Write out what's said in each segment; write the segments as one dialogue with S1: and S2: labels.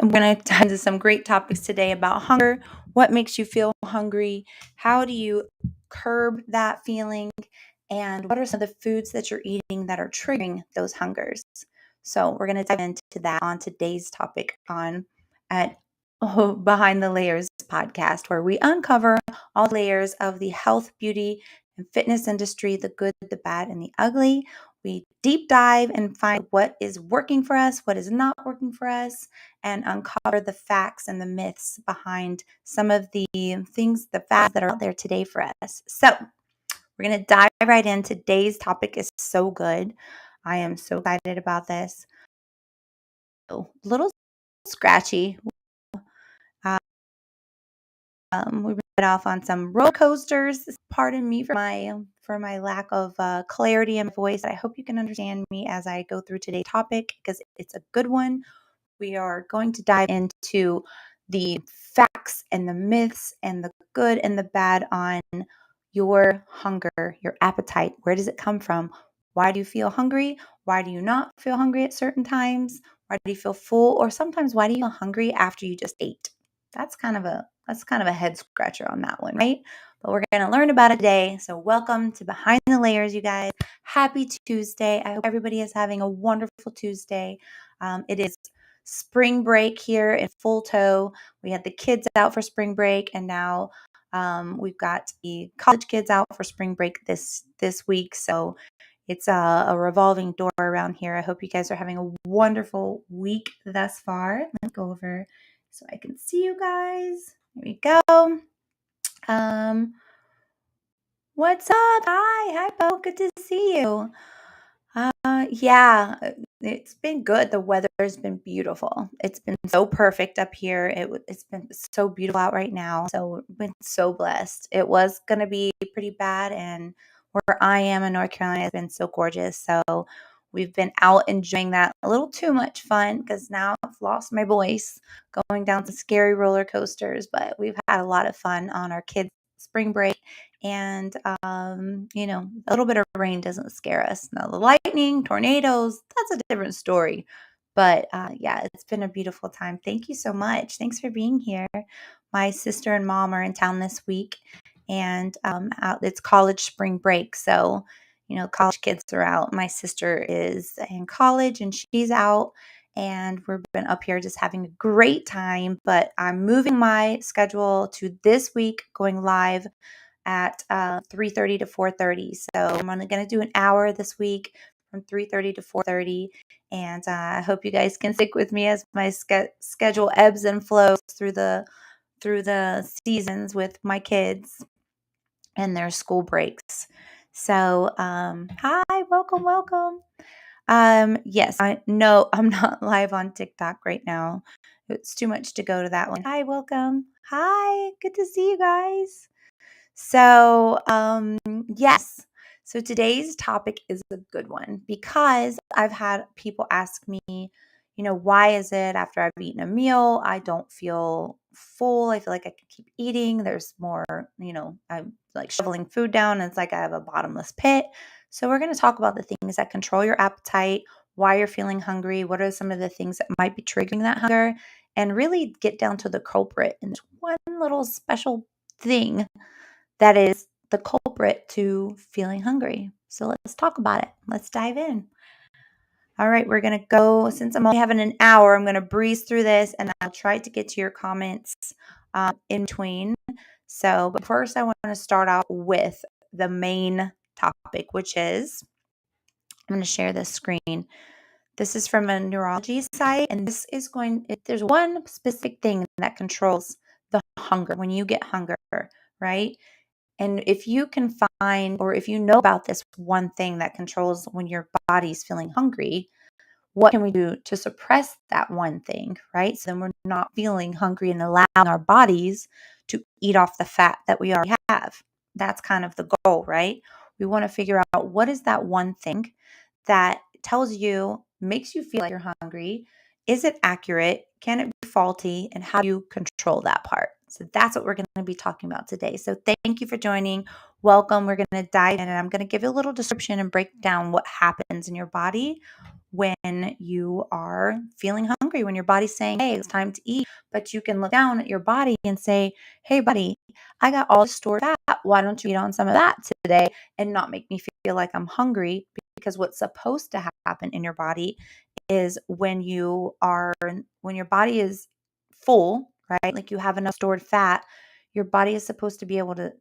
S1: we're going to dive into some great topics today about hunger, what makes you feel hungry, how do you curb that feeling, and what are some of the foods that you're eating that are triggering those hungers. So we're going to dive into that on today's topic at Behind the Layers podcast, where we uncover all layers of the health, beauty, and fitness industry, the good, the bad, and the ugly. We deep dive and find what is working for us, what is not working for us, and uncover the facts and the myths behind some of the things, the fads that are out there today for us. So we're going to dive right in. Today's topic is so good. I am so excited about this. A little scratchy. We went off on some roller coasters. Pardon me for my lack of clarity in my voice. I hope you can understand me as I go through today's topic because it's a good one. We are going to dive into the facts and the myths and the good and the bad on your hunger, your appetite. Where does it come from? Why do you feel hungry? Why do you not feel hungry at certain times? Why do you feel full? Or sometimes why do you feel hungry after you just ate? That's kind of a head scratcher on that one, right? But we're going to learn about it today. So welcome to Behind the Layers, you guys. Happy Tuesday. I hope everybody is having a wonderful Tuesday. It is spring break here in full tow. We had the kids out for spring break, and now we've got the college kids out for spring break this week. So it's a revolving door around here. I hope you guys are having a wonderful week thus far. Let's go over so I can see you guys. Here we go. What's up? Hi, Bo. Good to see you. Yeah, it's been good. The weather's been beautiful. It's been so perfect up here. It's been so beautiful out right now. So we've been so blessed. It was gonna be pretty bad, and where I am in North Carolina has been so gorgeous. So we've been out enjoying that a little too much fun because now I've lost my voice going down some scary roller coasters. But we've had a lot of fun on our kids' spring break. And, a little bit of rain doesn't scare us. Now, the lightning, tornadoes, that's a different story. But yeah, it's been a beautiful time. Thank you so much. Thanks for being here. My sister and mom are in town this week, and it's college spring break. So, college kids are out. My sister is in college and she's out. And we've been up here just having a great time. But I'm moving my schedule to this week, going live at 3:30 to 4:30. So I'm only going to do an hour this week from 3:30 to 4:30. And I hope you guys can stick with me as my schedule ebbs and flows through the seasons with my kids and their school breaks. So, hi, welcome. Yes, I know I'm not live on TikTok right now. It's too much to go to that one. Hi, welcome. Hi, good to see you guys. So, yes. So today's topic is a good one because I've had people ask me, why is it after I've eaten a meal, I don't feel full? I feel like I can keep eating. There's more, I'm like shoveling food down and it's like I have a bottomless pit. So we're going to talk about the things that control your appetite, why you're feeling hungry, what are some of the things that might be triggering that hunger, and really get down to the culprit. And there's one little special thing that is the culprit to feeling hungry. So let's talk about it. Let's dive in. All right, we're going to go, since I'm only having an hour, I'm going to breeze through this and I'll try to get to your comments in between. So, but first I want to start out with the main topic, which is, I'm going to share this screen. This is from a neurology site, and this is there's one specific thing that controls the hunger when you get hunger, right? And if you can find, or if you know about this one thing that controls when your body's feeling hungry, what can we do to suppress that one thing, right? So then we're not feeling hungry and allowing our bodies to eat off the fat that we already have. That's kind of the goal, right? We want to figure out what is that one thing that tells you, makes you feel like you're hungry. Is it accurate? Can it be faulty? And how do you control that part? So that's what we're going to be talking about today. So thank you for joining. Welcome. We're going to dive in and I'm going to give you a little description and break down what happens in your body when you are feeling hungry, when your body's saying, hey, it's time to eat. But you can look down at your body and say, hey, buddy, I got all this stored fat. Why don't you eat on some of that today and not make me feel like I'm hungry? Because what's supposed to happen in your body is when your body is full, right? Like you have enough stored fat, your body is supposed to be able to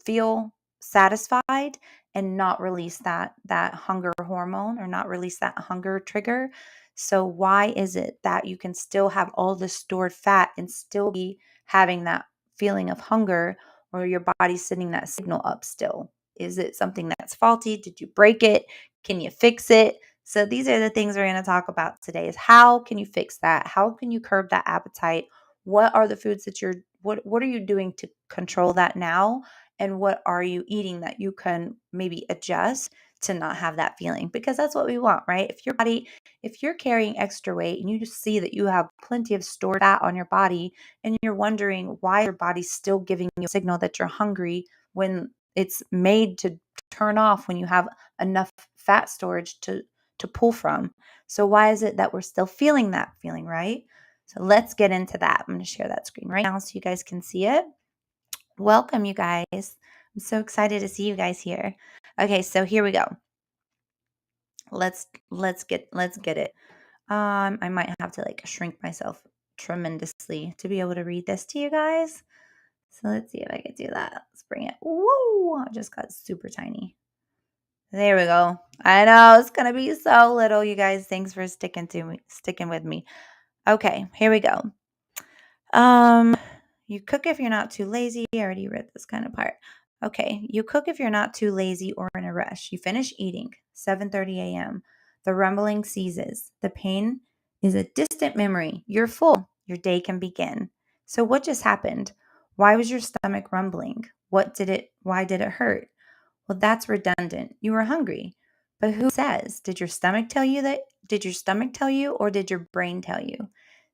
S1: feel satisfied and not release that hunger hormone or not release that hunger trigger. So why is it that you can still have all this stored fat and still be having that feeling of hunger, or your body's sending that signal up still? Is it something that's faulty? Did you break it? Can you fix it? So these are the things we're going to talk about today: is how can you fix that? How can you curb that appetite? What are the foods that what are you doing to control that now? And what are you eating that you can maybe adjust to not have that feeling? Because that's what we want, right? If you're carrying extra weight and you just see that you have plenty of stored fat on your body and you're wondering why your body's still giving you a signal that you're hungry when it's made to turn off when you have enough fat storage to pull from. So why is it that we're still feeling that feeling, right? So let's get into that. I'm going to share that screen right now so you guys can see it. Welcome, you guys. I'm so excited to see you guys here. Okay, so here we go. Let's get it. I might have to like shrink myself tremendously to be able to read this to you guys. So let's see if I can do that. Let's bring it. Woo! I just got super tiny. There we go. I know it's gonna be so little, you guys. Thanks for sticking with me. Okay, here we go. You cook if you're not too lazy. I already read this kind of part. Okay, you cook if you're not too lazy or in a rush. You finish eating, 7:30 a.m. The rumbling ceases. The pain is a distant memory. You're full. Your day can begin. So what just happened? Why was your stomach rumbling? Why did it hurt? Well, that's redundant. You were hungry. But who says? Did your stomach tell you that? Did your stomach tell you, or did your brain tell you?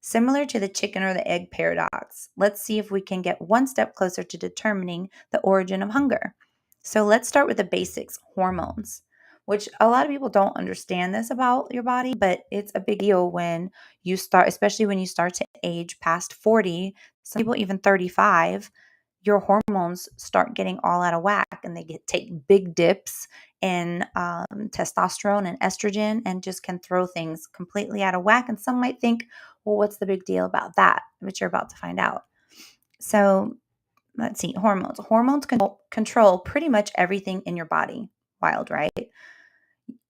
S1: Similar to the chicken or the egg paradox, let's see if we can get one step closer to determining the origin of hunger. So let's start with the basics: hormones, which a lot of people don't understand this about your body, but it's a big deal when you start, especially when you start to age past 40, some people even 35, your hormones start getting all out of whack and they take big dips in testosterone and estrogen and just can throw things completely out of whack. And some might think, well, what's the big deal about that? But you're about to find out. So let's see, hormones. Hormones control pretty much everything in your body. Wild, right?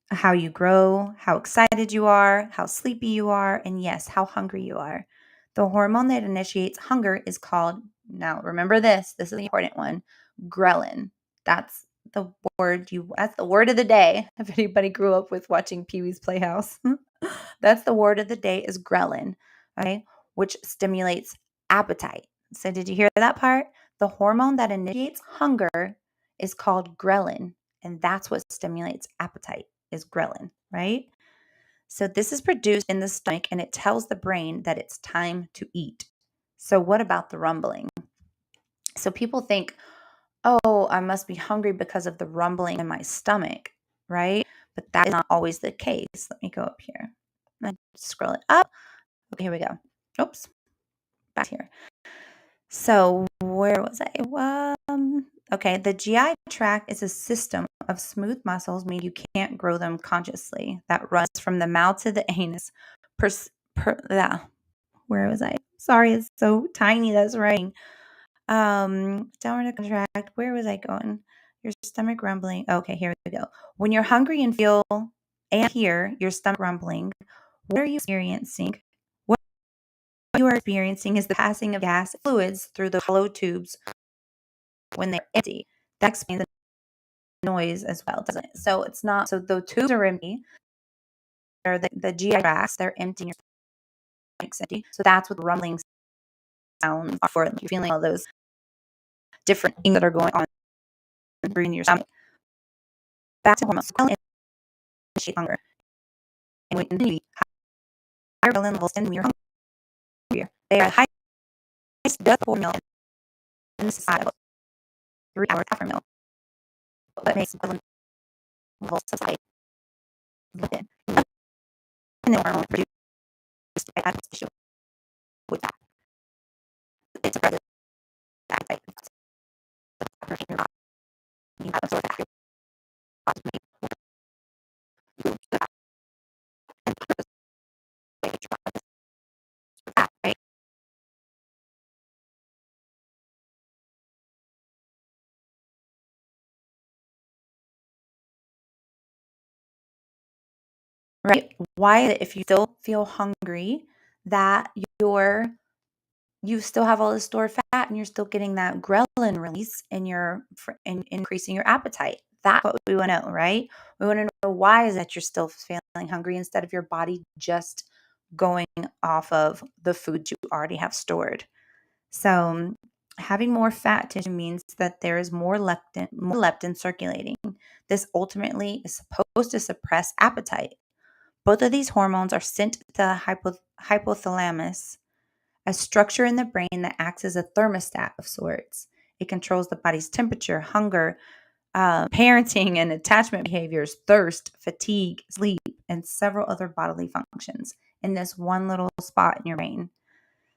S1: How you grow, how excited you are, how sleepy you are, and yes, how hungry you are. The hormone that initiates hunger is called, now remember this is the important one, ghrelin. That's that's the word of the day. If anybody grew up with watching Pee-wee's Playhouse, that's the word of the day is ghrelin, okay, which stimulates appetite. So did you hear that part? The hormone that initiates hunger is called ghrelin, and that's what stimulates appetite is ghrelin, right? So this is produced in the stomach and it tells the brain that it's time to eat. So what about the rumbling? So people think, oh, I must be hungry because of the rumbling in my stomach, right? But that is not always the case. Let me go up here. Let's scroll it up. Okay, here we go. Oops, back here. So where was I? Okay, the GI tract is a system of smooth muscles, meaning you can't grow them consciously, that runs from the mouth to the anus. Where was I? Sorry, it's so tiny. That's right. Downward to contract. Where was I going? Your stomach rumbling. Okay, here we go. When you're hungry and feel and hear your stomach rumbling, what are you experiencing? What you are experiencing is the passing of gas fluids through the hollow tubes when they're empty. That explains the noise as well, doesn't it? So it's not, so the tubes are empty, or the GI tracts, they're empty, your stomach's empty. So that's what the rumbling sounds are for. You're feeling all those different things that are going on in your stomach. Back to hormones. Ghrelin initiate hunger. And when you eat, higher ghrelin levels tend to mean you're hungrier. They are the highest just before meal and this is 3 hours after meal. what makes ghrelin levels subside within. And the hormone produced by adipose tissue with fat. It's a part of the appetite. After eating your body, you have absorbed fat. Your body's made food to fat. And those ways your body is fat, right? Right. Why is it if you still feel hungry that you're you still have all this stored fat and you're still getting that ghrelin release in your in increasing your appetite? That's what we want to know, right? We want to know why is that you're still feeling hungry instead of your body just going off of the food you already have stored. So, having more fat tissue means that there is more leptin circulating. This ultimately is supposed to suppress appetite. Both of these hormones are sent to the hypothalamus, a structure in the brain that acts as a thermostat of sorts. It controls the body's temperature, hunger, parenting and attachment behaviors, thirst, fatigue, sleep, and several other bodily functions in this one little spot in your brain.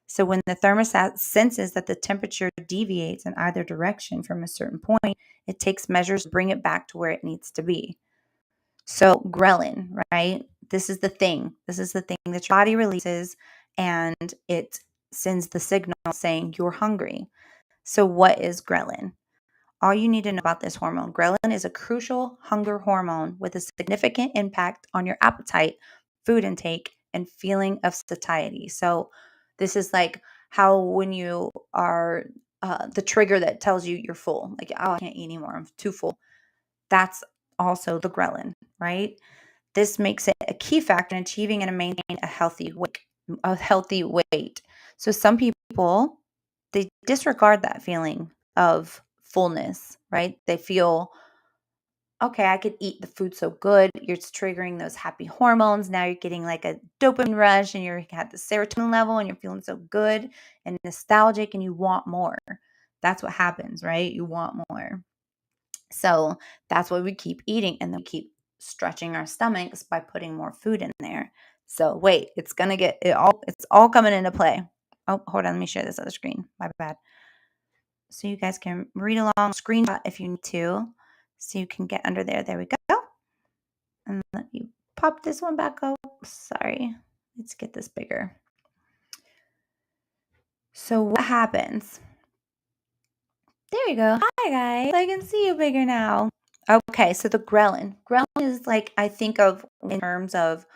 S1: So when the thermostat senses that the temperature deviates in either direction from a certain point, it takes measures to bring it back to where it needs to be. So ghrelin, right? This is the thing. This is the thing that your body releases and it sends the signal saying you're hungry. So what is ghrelin? All you need to know about this hormone, ghrelin is a crucial hunger hormone with a significant impact on your appetite, food intake, and feeling of satiety. So this is like how when you are the trigger that tells you you're full, like, oh, I can't eat anymore, I'm too full. That's also the ghrelin, right? This makes it a key factor in achieving and maintaining a healthy weight. So some people, they disregard that feeling of fullness, right? They feel, okay, I could eat the food so good. You're triggering those happy hormones. Now you're getting like a dopamine rush and you're at the serotonin level and you're feeling so good and nostalgic and you want more. That's what happens, right? You want more. So that's why we keep eating and then we keep stretching our stomachs by putting more food in there. So wait, it's all coming into play. Oh, hold on, let me share this other screen. My bad. So you guys can read along, screenshot if you need to. So you can get under there. There we go. And let me pop this one back up. Sorry. Let's get this bigger. So what happens? There you go. Hi guys. I can see you bigger now. Okay, so the ghrelin. Ghrelin is like I think of in terms of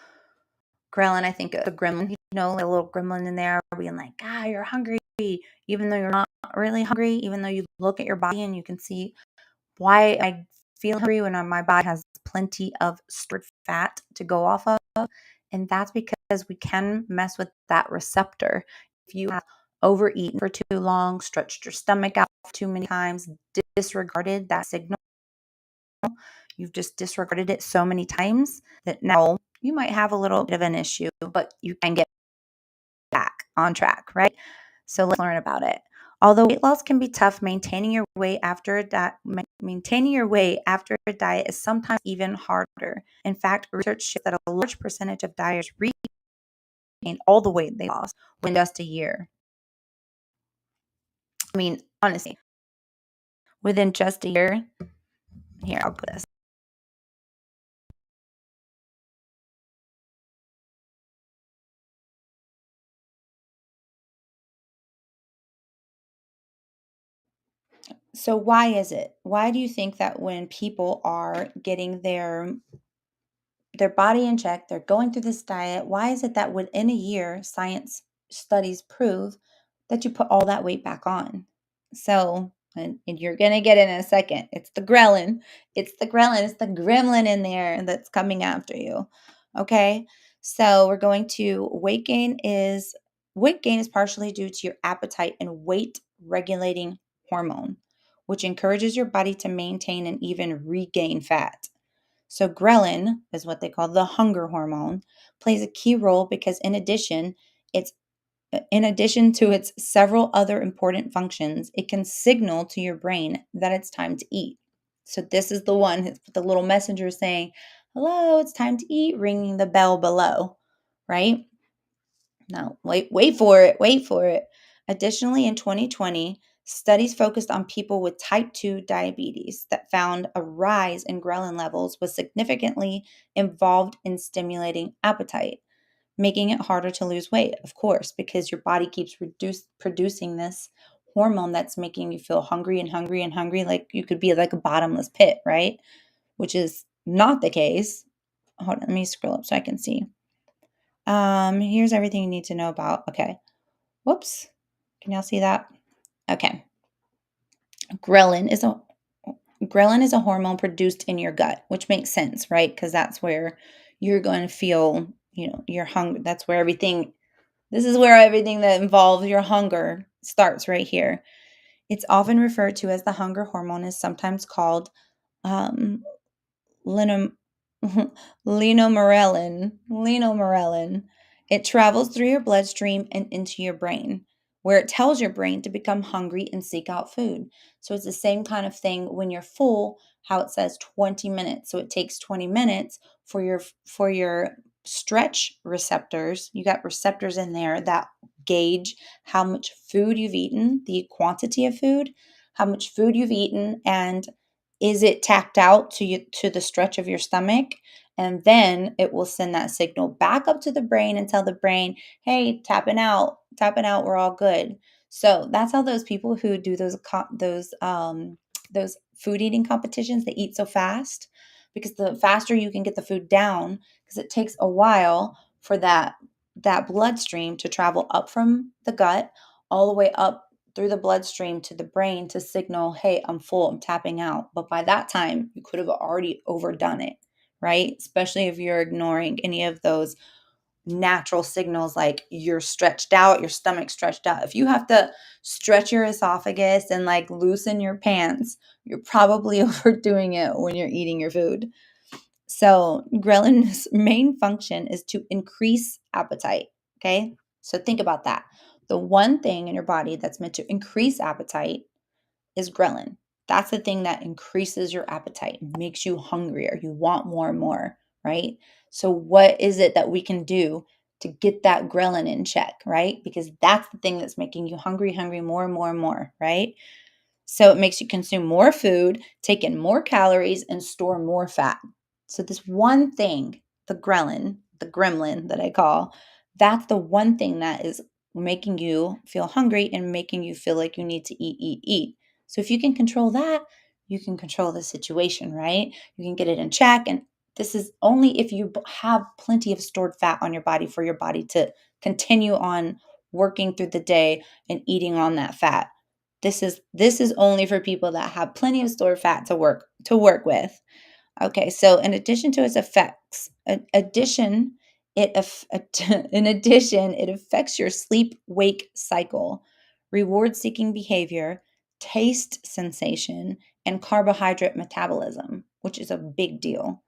S1: ghrelin, I think of a gremlin, like a little gremlin in there being like, you're hungry, even though you're not really hungry, even though you look at your body and you can see why I feel hungry when my body has plenty of stored fat to go off of. And that's because we can mess with that receptor. If you have overeaten for too long, stretched your stomach out too many times, disregarded that signal, you've just disregarded it so many times that now you might have a little bit of an issue, but you can get back on track, right? So let's learn about it. Although weight loss can be tough, maintaining your weight after a diet is sometimes even harder. In fact, research shows that a large percentage of dieters regain all the weight they lost within just a year. I mean, honestly, within just a year. Here, I'll put this. So why is it? Why do you think that when people are getting their body in check, they're going through this diet, why is it that within a year science studies prove that you put all that weight back on? So, and you're going to get it in a second. It's the ghrelin. It's the ghrelin. It's the gremlin in there that's coming after you. Okay? So, we're going to weight gain is partially due to your appetite and weight regulating hormone, which encourages your body to maintain and even regain fat. So ghrelin is what they call the hunger hormone, plays a key role because in addition to its several other important functions, it can signal to your brain that it's time to eat. So this is the one with the little messenger saying, hello, it's time to eat, ringing the bell below, right? Now, wait for it, wait for it. Additionally, in 2020, studies focused on people with type 2 diabetes that found a rise in ghrelin levels was significantly involved in stimulating appetite, making it harder to lose weight, of course, because your body keeps producing this hormone that's making you feel hungry and hungry and hungry, like you could be like a bottomless pit, right? Which is not the case. Hold on, let me scroll up so I can see. Here's everything you need to know about. Okay. Whoops. Can y'all see that? Okay. Ghrelin is a Ghrelin is a hormone produced in your gut, which makes sense, right? Because that's where you're going to feel, your hunger. That's where this is where everything that involves your hunger starts right here. It's often referred to as the hunger hormone, is sometimes called um, linom- Linomorelin. It travels through your bloodstream and into your brain, where it tells your brain to become hungry and seek out food. So it's the same kind of thing when you're full, how it says 20 minutes. So it takes 20 minutes for your stretch receptors. You got receptors in there that gauge how much food you've eaten, the quantity of food, how much food you've eaten, and is it tacked out to the stretch of your stomach? And then it will send that signal back up to the brain and tell the brain, hey, tapping out, we're all good. So that's how those people who do those food eating competitions, they eat so fast, because the faster you can get the food down, because it takes a while for that bloodstream to travel up from the gut all the way up through the bloodstream to the brain to signal, hey, I'm full, I'm tapping out. But by that time, you could have already overdone it, right? Especially if you're ignoring any of those natural signals, like you're stretched out, your stomach stretched out. If you have to stretch your esophagus and like loosen your pants, you're probably overdoing it when you're eating your food. So, ghrelin's main function is to increase appetite. Okay. So, think about that. The one thing in your body that's meant to increase appetite is ghrelin. That's the thing that increases your appetite, makes you hungrier. You want more and more, right? So, what is it that we can do to get that ghrelin in check, right? Because that's the thing that's making you hungry, hungry, more and more and more, right? So it makes you consume more food, take in more calories, and store more fat. So this one thing, the ghrelin, the gremlin that I call, that's the one thing that is making you feel hungry and making you feel like you need to eat, eat, eat. So if you can control that, you can control the situation, right? You can get it in check. And this is only if you have plenty of stored fat on your body for your body to continue on working through the day and eating on that fat. This is only for people that have plenty of stored fat to work with. Okay, so in addition to its effects, in addition, it affects your sleep-wake cycle, reward-seeking behavior, taste sensation, and carbohydrate metabolism, which is a big deal.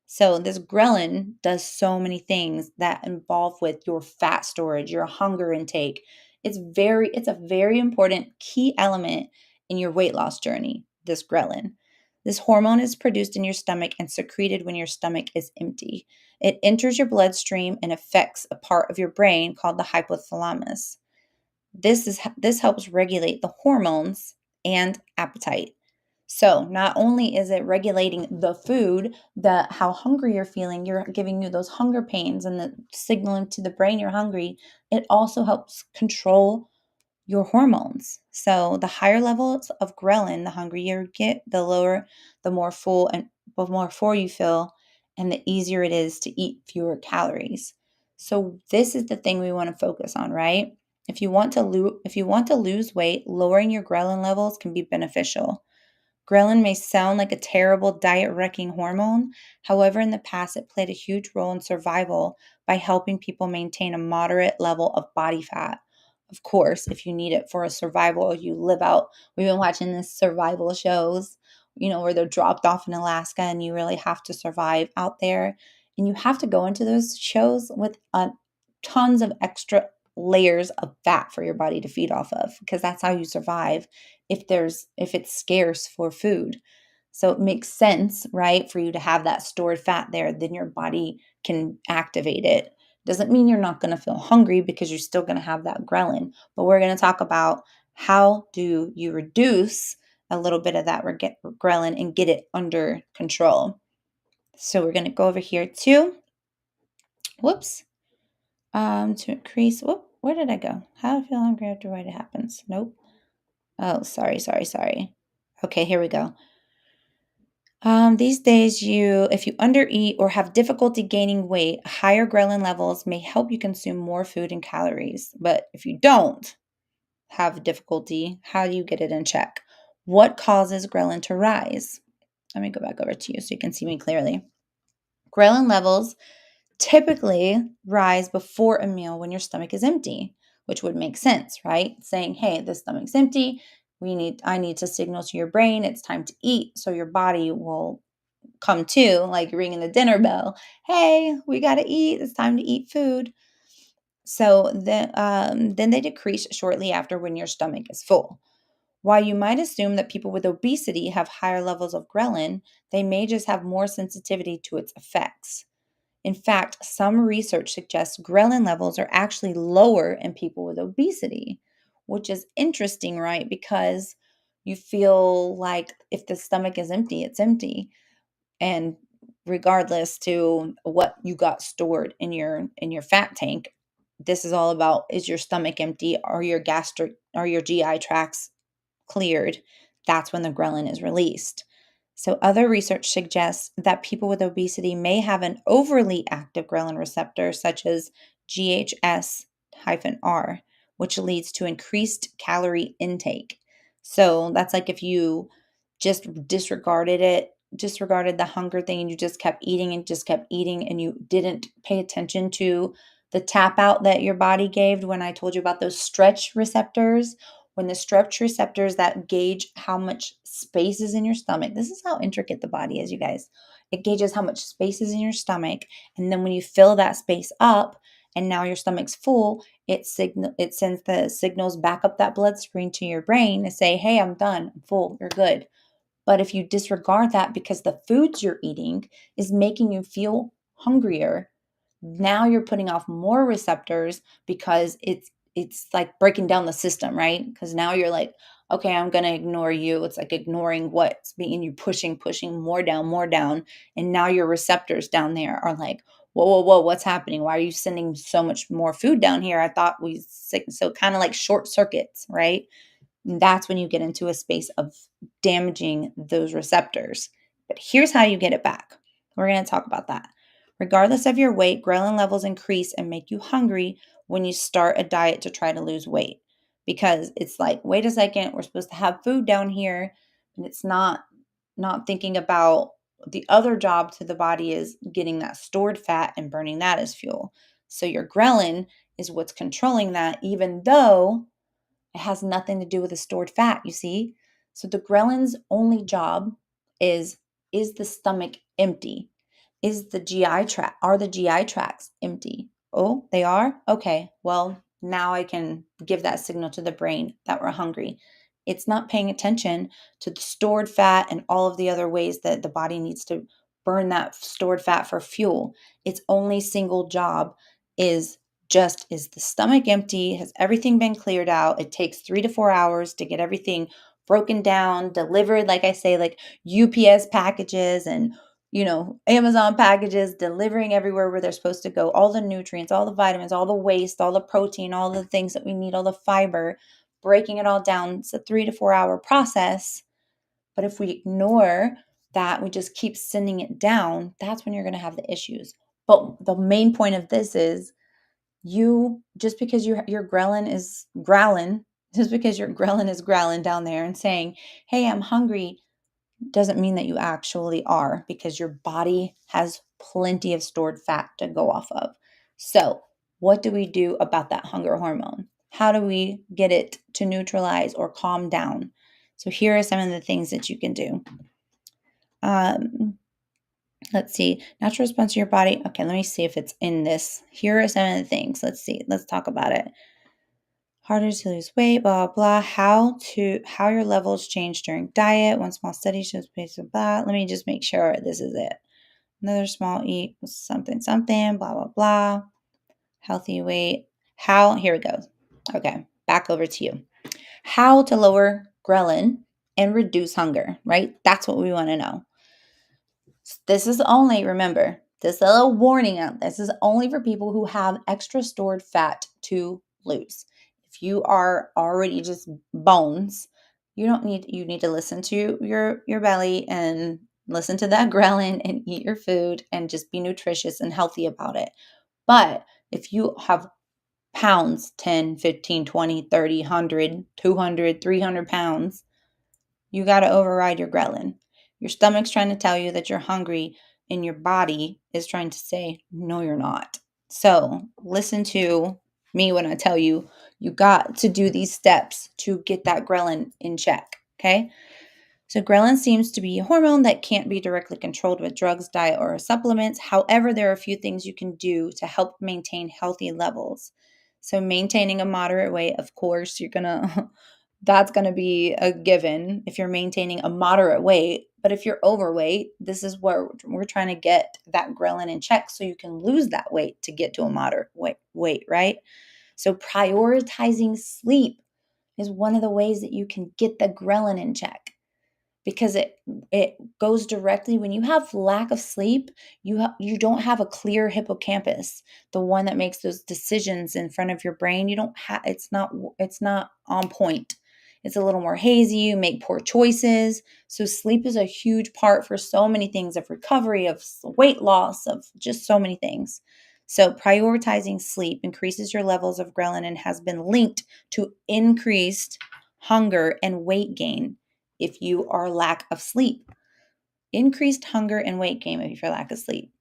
S1: So this ghrelin does so many things that involve with your fat storage, your hunger intake. It's a very important key element in your weight loss journey, this ghrelin. This hormone is produced in your stomach and secreted when your stomach is empty. It enters your bloodstream and affects a part of your brain called the hypothalamus. This helps regulate the hormones and appetite. So, not only is it regulating the food, how hungry you're feeling, you're giving you those hunger pains and the signaling to the brain you're hungry, it also helps control your hormones. So, the higher levels of ghrelin, the hungrier you get, the more full you feel, and the easier it is to eat fewer calories. So, this is the thing we want to focus on, right? If you want to lose weight, lowering your ghrelin levels can be beneficial. Ghrelin may sound like a terrible diet-wrecking hormone. However, in the past, it played a huge role in survival by helping people maintain a moderate level of body fat. Of course, if you need it for a survival, you live out. We've been watching this survival shows, where they're dropped off in Alaska and you really have to survive out there. And you have to go into those shows with tons of extra layers of fat for your body to feed off of, because that's how you survive if it's scarce for food. So it makes sense, right, for you to have that stored fat there. Then your body can activate it. Doesn't mean you're not going to feel hungry because you're still going to have that ghrelin. But we're going to talk about how do you reduce a little bit of that ghrelin and get it under control. So we're going to go over here to, whoops, to increase, where did I go? How do I feel hungry after what happens? Nope. Oh, sorry. Okay, here we go. These days, if you undereat or have difficulty gaining weight, higher ghrelin levels may help you consume more food and calories. But if you don't have difficulty, how do you get it in check? What causes ghrelin to rise? Let me go back over to you so you can see me clearly. Ghrelin levels typically rise before a meal when your stomach is empty, which would make sense, right? Saying, hey, the stomach's empty. I need to signal to your brain it's time to eat. So your body will come to, like ringing the dinner bell. Hey, we got to eat. It's time to eat food. So then they decrease shortly after when your stomach is full. While you might assume that people with obesity have higher levels of ghrelin, they may just have more sensitivity to its effects. In fact, some research suggests ghrelin levels are actually lower in people with obesity, which is interesting, right? Because you feel like if the stomach is empty, it's empty. And regardless to what you got stored in your fat tank, this is all about, is your stomach empty? Are your GI tracts cleared? That's when the ghrelin is released. So other research suggests that people with obesity may have an overly active ghrelin receptor, such as GHS-R, which leads to increased calorie intake. So that's like if you just disregarded the hunger thing, and you just kept eating and you didn't pay attention to the tap out that your body gave when I told you about those stretch receptors. When the stretch receptors that gauge how much space is in your stomach, this is how intricate the body is, you guys. It gauges how much space is in your stomach. And then when you fill that space up and now your stomach's full, it sends the signals back up that bloodstream to your brain to say, hey, I'm done, I'm full, you're good. But if you disregard that because the foods you're eating is making you feel hungrier, now you're putting off more receptors because it's like breaking down the system, right? Because now you're like, okay, I'm going to ignore you. It's like ignoring what's being you, pushing more down. And now your receptors down there are like, whoa, what's happening? Why are you sending so much more food down here? I thought so kind of like short circuits, right? And that's when you get into a space of damaging those receptors. But here's how you get it back. We're going to talk about that. Regardless of your weight, ghrelin levels increase and make you hungry when you start a diet to try to lose weight. Because it's like, wait a second, we're supposed to have food down here, and it's not thinking about the other job to the body is getting that stored fat and burning that as fuel. So your ghrelin is what's controlling that, even though it has nothing to do with the stored fat, you see? So the ghrelin's only job is the stomach empty? Are the GI tracts empty? Oh, they are? Okay. Well, now I can give that signal to the brain that we're hungry. It's not paying attention to the stored fat and all of the other ways that the body needs to burn that stored fat for fuel. Its only single job is is the stomach empty? Has everything been cleared out? It takes 3 to 4 hours to get everything broken down, delivered, like I say, like UPS packages and Amazon packages, delivering everywhere where they're supposed to go, all the nutrients, all the vitamins, all the waste, all the protein, all the things that we need, all the fiber, breaking it all down. It's a 3 to 4 hour process. But if we ignore that, we just keep sending it down, that's when you're going to have the issues. But the main point of this is just because your ghrelin is growling, just because your ghrelin is growling down there and saying, hey, I'm hungry, doesn't mean that you actually are, because your body has plenty of stored fat to go off of. So what do we do about that hunger hormone? How do we get it to neutralize or calm down? So here are some of the things that you can do. Let's see. Natural response to your body. Okay, let me see if it's in this. Here are some of the things. Let's see. Let's talk about it. Harder to lose weight, blah, blah, blah. How your levels change during diet. One small study shows based on blah. Let me just make sure this is it. Another small eat something, something, blah, blah, blah. Healthy weight. Here it goes. Okay, back over to you. How to lower ghrelin and reduce hunger, right? That's what we want to know. This is only, remember, this little warning out. This is only for people who have extra stored fat to lose. If you are already just bones, you need to listen to your belly and listen to that ghrelin and eat your food and just be nutritious and healthy about it. But if you have pounds, 10, 15, 20, 30, 100, 200, 300 pounds, you got to override your ghrelin. Your stomach's trying to tell you that you're hungry, and your body is trying to say, no, you're not. So listen to me when I tell you, you got to do these steps to get that ghrelin in check, okay? So ghrelin seems to be a hormone that can't be directly controlled with drugs, diet, or supplements. However, there are a few things you can do to help maintain healthy levels. So maintaining a moderate weight, of course, that's gonna be a given if you're maintaining a moderate weight. But if you're overweight, this is where we're trying to get that ghrelin in check so you can lose that weight to get to a moderate weight, right? So prioritizing sleep is one of the ways that you can get the ghrelin in check, because it goes directly when you have lack of sleep. You don't have a clear hippocampus, the one that makes those decisions in front of your brain. You don't have it's not on point. It's a little more hazy. You make poor choices. So sleep is a huge part for so many things, of recovery, of weight loss, of just so many things. So prioritizing sleep increases your levels of ghrelin and has been linked to increased hunger and weight gain if you are lack of sleep. Increased hunger and weight gain if you're lack of sleep.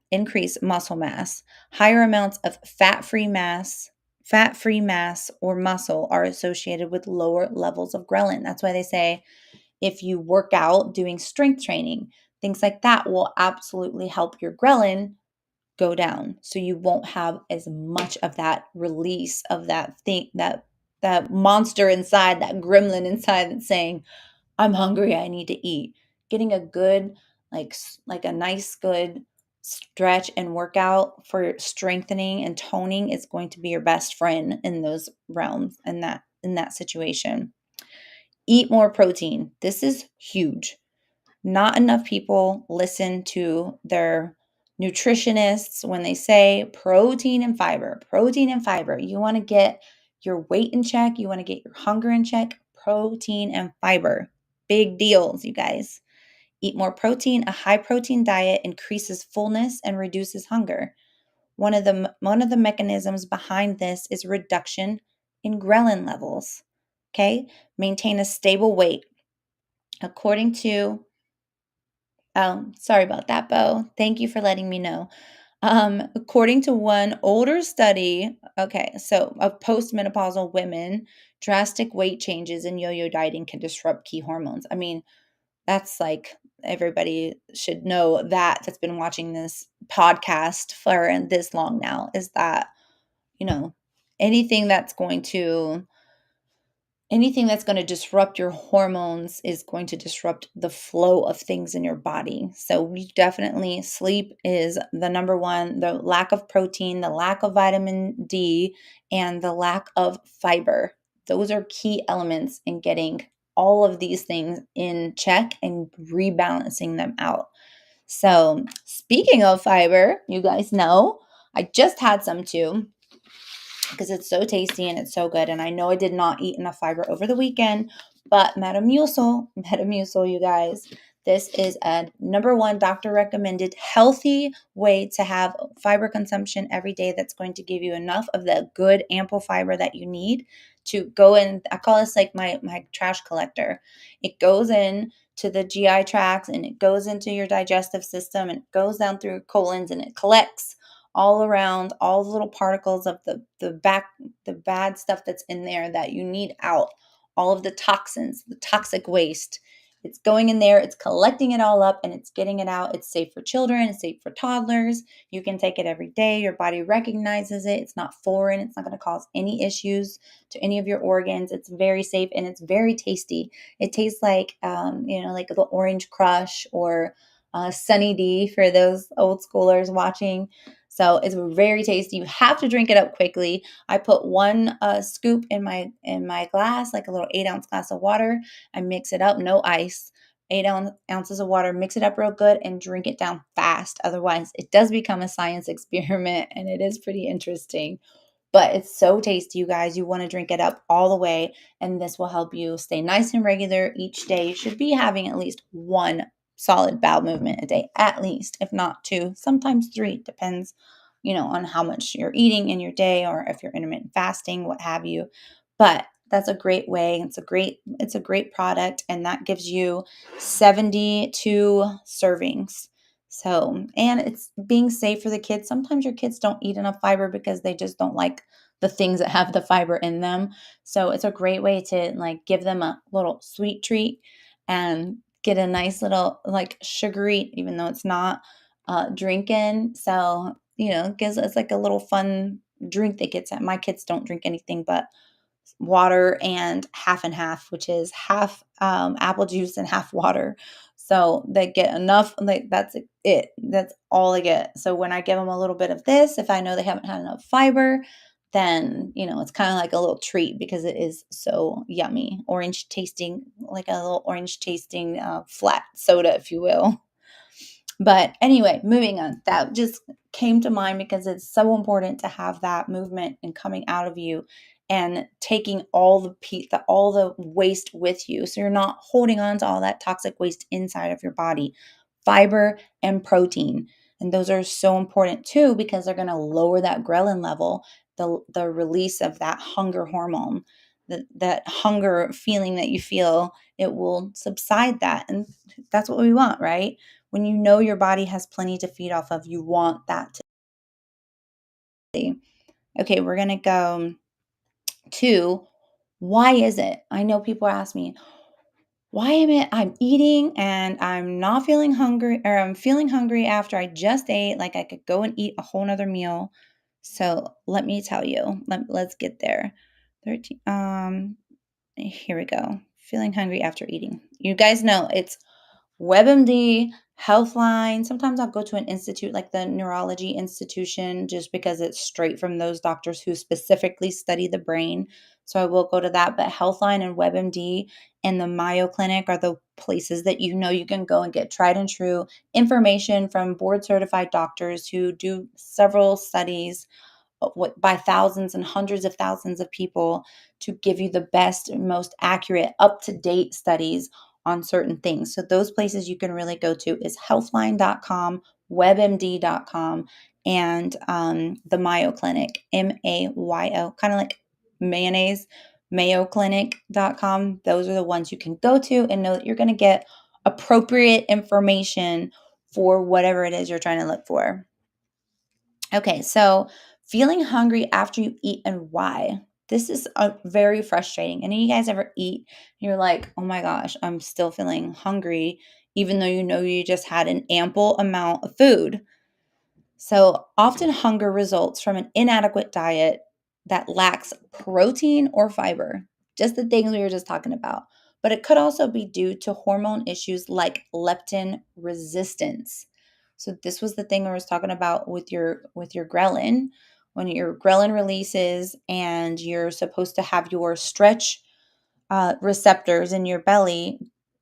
S1: Increased muscle mass. Higher amounts of fat-free mass or muscle are associated with lower levels of ghrelin. That's why they say if you work out doing strength training, things like that will absolutely help your ghrelin go down. So you won't have as much of that release of that thing, that monster inside, that gremlin inside that's saying, I'm hungry, I need to eat. Getting a good, like a nice good stretch and workout for strengthening and toning is going to be your best friend in those realms, in that situation. Eat more protein. This is huge. Not enough people listen to their nutritionists when they say protein and fiber. Protein and fiber. You want to get your weight in check, you want to get your hunger in check. Protein and fiber. Big deals, you guys. Eat more protein. A high protein diet increases fullness and reduces hunger. One of the mechanisms behind this is reduction in ghrelin levels. Okay? Maintain a stable weight. According to Oh, sorry about that, Bo. Thank you for letting me know. According to one older study, okay, so of postmenopausal women, drastic weight changes in yo-yo dieting can disrupt key hormones. I mean, that's like everybody should know that's been watching this podcast for this long now, is that, you know, anything that's going to anything that's going to disrupt your hormones is going to disrupt the flow of things in your body. So we definitely, sleep is the number one. The lack of protein, the lack of vitamin D, and the lack of fiber. Those are key elements in getting all of these things in check and rebalancing them out. So speaking of fiber, you guys know I just had some too, because it's so tasty and it's so good. And I know I did not eat enough fiber over the weekend, but Metamucil, you guys, this is a number one doctor recommended healthy way to have fiber consumption every day that's going to give you enough of the good ample fiber that you need to go in. I call this like my trash collector. It goes in to the GI tracts and it goes into your digestive system and it goes down through your colons and it collects all around all the little particles of the bad stuff that's in there that you need out, all of the toxins, the toxic waste. It's going in there, it's collecting it all up, and it's getting it out. It's safe for children, it's safe for toddlers. You can take it every day. Your body recognizes it. It's not foreign. It's not going to cause any issues to any of your organs. It's very safe and it's very tasty. It tastes like, like the Orange Crush or Sunny D for those old schoolers watching. So it's very tasty. You have to drink it up quickly. I put one scoop in my glass, like a little 8-ounce glass of water. I mix it up, no ice. 8 ounces of water, mix it up real good and drink it down fast. Otherwise, it does become a science experiment and it is pretty interesting. But it's so tasty, you guys. You want to drink it up all the way, and this will help you stay nice and regular each day. You should be having at least one solid bowel movement a day, at least, if not two, sometimes three. Depends, on how much you're eating in your day or if you're intermittent fasting, what have you. But that's a great way. It's a great product, and that gives you 72 servings. So, and it's being safe for the kids. Sometimes your kids don't eat enough fiber because they just don't like the things that have the fiber in them. So it's a great way to like give them a little sweet treat and get a nice little like sugary, even though it's not drinking. So, it gives us like a little fun drink that gets at my kids don't drink anything but water and half, which is half apple juice and half water. So they get enough, like that's it. That's all I get. So when I give them a little bit of this, if I know they haven't had enough fiber, then, it's kind of like a little treat because it is so yummy. Orange tasting, like a little orange tasting flat soda, if you will. But anyway, moving on. That just came to mind because it's so important to have that movement and coming out of you and taking all the waste with you. So you're not holding on to all that toxic waste inside of your body. Fiber and protein. And those are so important too because they're going to lower that ghrelin level, the release of that hunger hormone. That hunger feeling that you feel, it will subside that. And that's what we want, right? When you know your body has plenty to feed off of, you want that to be. Okay, we're going to go to why is it? I know people ask me, why am it I'm eating and I'm not feeling hungry or I'm feeling hungry after I just ate, like I could go and eat a whole nother meal. So let me tell you, let's get there. 13, here we go. Feeling hungry after eating. You guys know it's WebMD, Healthline. Sometimes I'll go to an institute like the Neurology Institution just because it's straight from those doctors who specifically study the brain. So I will go to that. But Healthline and WebMD and the Mayo Clinic are the places that you can go and get tried and true information from board certified doctors who do several studies by thousands and hundreds of thousands of people to give you the best and most accurate, up-to-date studies on certain things. So those places you can really go to is healthline.com, webmd.com, and the Mayo Clinic, Mayo, kind of like mayonnaise, mayoclinic.com. Those are the ones you can go to and know that you're going to get appropriate information for whatever it is you're trying to look for. Okay, so feeling hungry after you eat and why. This is very frustrating. Any of you guys ever eat and you're like, oh my gosh, I'm still feeling hungry, even though you know you just had an ample amount of food. So often hunger results from an inadequate diet that lacks protein or fiber, just the things we were just talking about. But it could also be due to hormone issues like leptin resistance. So this was the thing I was talking about with your ghrelin. When your ghrelin releases and you're supposed to have your stretch receptors in your belly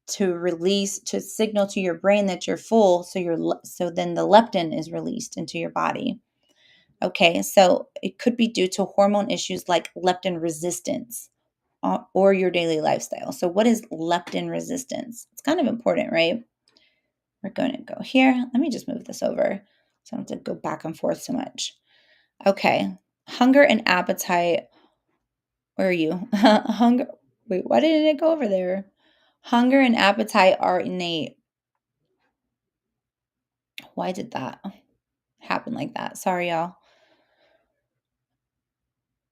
S1: to signal to your brain that you're full, so then the leptin is released into your body. Okay, so it could be due to hormone issues like leptin resistance or your daily lifestyle. So what is leptin resistance? It's kind of important, right? We're going to go here. Let me just move this over so I don't have to go back and forth so much. Okay, hunger and appetite. Where are you? Hunger. Wait, why didn't it go over there? Hunger and appetite are innate. Why did that happen like that? Sorry, y'all.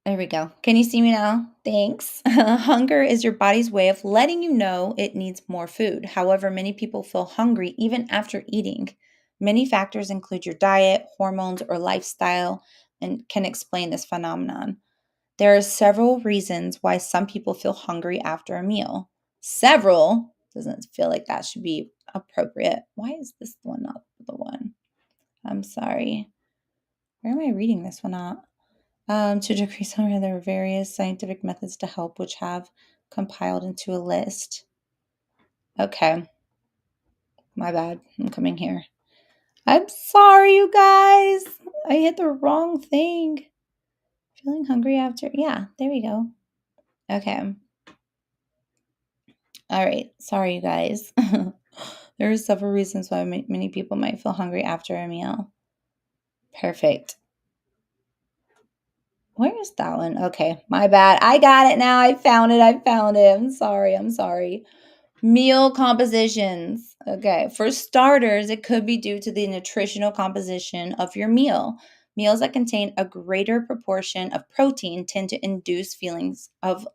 S1: There we go. Can you see me now? Thanks. Hunger is your body's way of letting you know it needs more food. However, many people feel hungry even after eating. Many factors include your diet, hormones, or lifestyle, and can explain this phenomenon. There are several reasons why some people feel hungry after a meal. Several doesn't feel like that should be appropriate. Why is this one not the one? I'm sorry. Where am I reading this one at? To decrease hunger, there are various scientific methods to help, which have compiled into a list. Okay, my bad. I'm coming here. I'm sorry, you guys. I hit the wrong thing. Feeling hungry after. Yeah, there we go. Okay. All right. Sorry, you guys. There are several reasons why many people might feel hungry after a meal. Perfect. Where is that one? Okay, my bad. I got it now. I found it. I found it. I'm sorry. I'm sorry. Meal compositions. Okay, for starters, it could be due to the nutritional composition of your meal. Meals that contain a greater proportion of protein tend to induce feelings of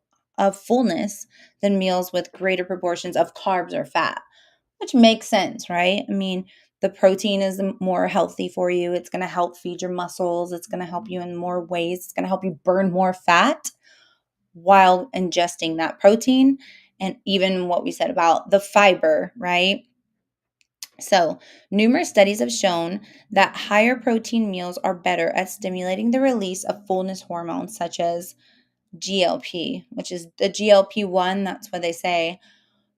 S1: fullness than meals with greater proportions of carbs or fat, which makes sense, right? I mean, the protein is more healthy for you. It's going to help feed your muscles. It's going to help you in more ways. It's going to help you burn more fat while ingesting that protein. And even what we said about the fiber, right? So, numerous studies have shown that higher protein meals are better at stimulating the release of fullness hormones such as GLP, which is the GLP-1. That's what they say.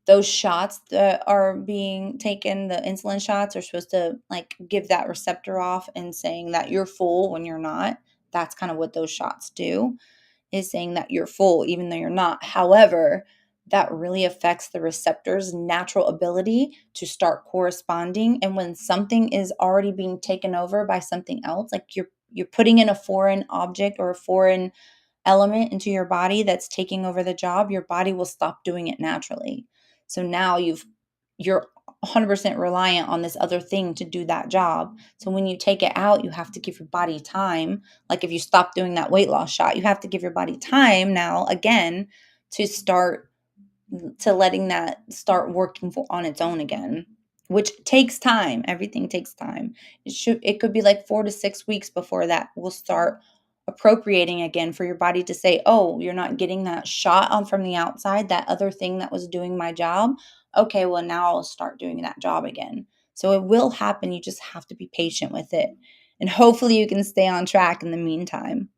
S1: Those shots that are being taken, the insulin shots, are supposed to like give that receptor off and saying that you're full when you're not. That's kind of what those shots do, is saying that you're full even though you're not. However, that really affects the receptor's natural ability to start corresponding. And when something is already being taken over by something else, like you're putting in a foreign object or a foreign element into your body that's taking over the job, your body will stop doing it naturally. So now you're 100% reliant on this other thing to do that job. So when you take it out, you have to give your body time. Like if you stop doing that weight loss shot, you have to give your body time now again to start to letting that start working on its own again, which takes time. Everything takes time. It could be like 4 to 6 weeks before that will start appropriating again for your body to say, oh, you're not getting that shot on from the outside, that other thing that was doing my job. Okay, well, now I'll start doing that job again. So it will happen. You just have to be patient with it. And hopefully you can stay on track in the meantime.